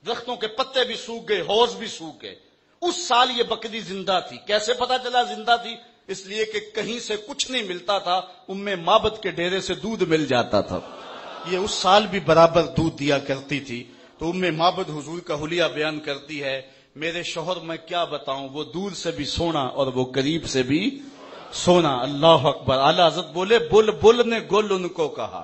S2: درختوں کے پتے بھی سوکھ گئے، حوض بھی سوکھ گئے۔ اس سال یہ بکری زندہ تھی۔ کیسے پتا چلا زندہ تھی؟ اس لیے کہ کہیں سے کچھ نہیں ملتا تھا، ام معبد کے ڈیرے سے دودھ مل جاتا تھا۔ یہ اس سال بھی برابر دودھ دیا کرتی تھی۔ تو ام معبد حضور کا حلیہ بیان کرتی ہے، میرے شوہر میں کیا بتاؤں، وہ دور سے بھی سونا اور وہ قریب سے بھی سونا۔ اللہ اکبر۔ اعلیٰ حضرت بولے بلبل نے گل ان کو کہا۔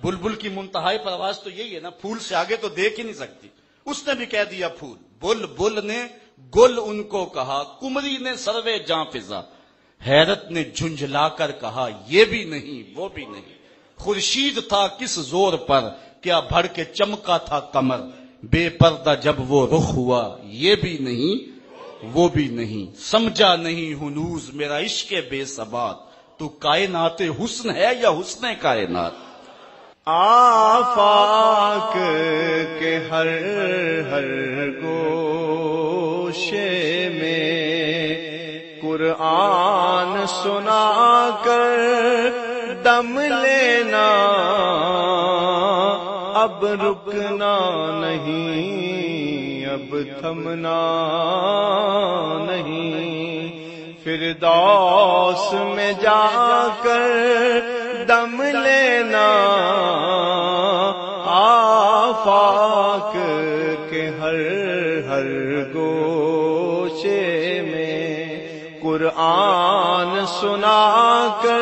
S2: بلبل کی منتہائی پرواز تو یہی ہے نا، پھول سے آگے تو دیکھ ہی نہیں سکتی، اس نے بھی کہہ دیا پھول۔ بلبل نے گل ان کو کہا، کمری نے سروے جاں فضا، حیرت نے جھنجھلا کر کہا یہ بھی نہیں وہ بھی نہیں۔ خورشید تھا کس زور پر، کیا بھڑ کے چمکا تھا قمر، بے پردہ جب وہ رخ ہوا، یہ بھی نہیں وہ بھی نہیں۔ سمجھا نہیں ہنوز میرا عشق بے ثبات، تو کائنات حسن ہے یا حسن کائنات؟
S3: آفاق کے ہر ہر گوشے میں قرآن سنا کر دم لینا، اب رکنا نہیں اب تھمنا نہیں، فردوس میں جا کر دم لینا، آفاق کے ہر ہر گوشے میں قرآن سنا کر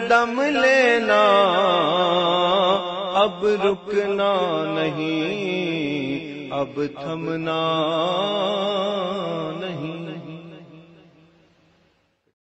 S3: دم لینا، اب رکنا نہیں اب تھمنا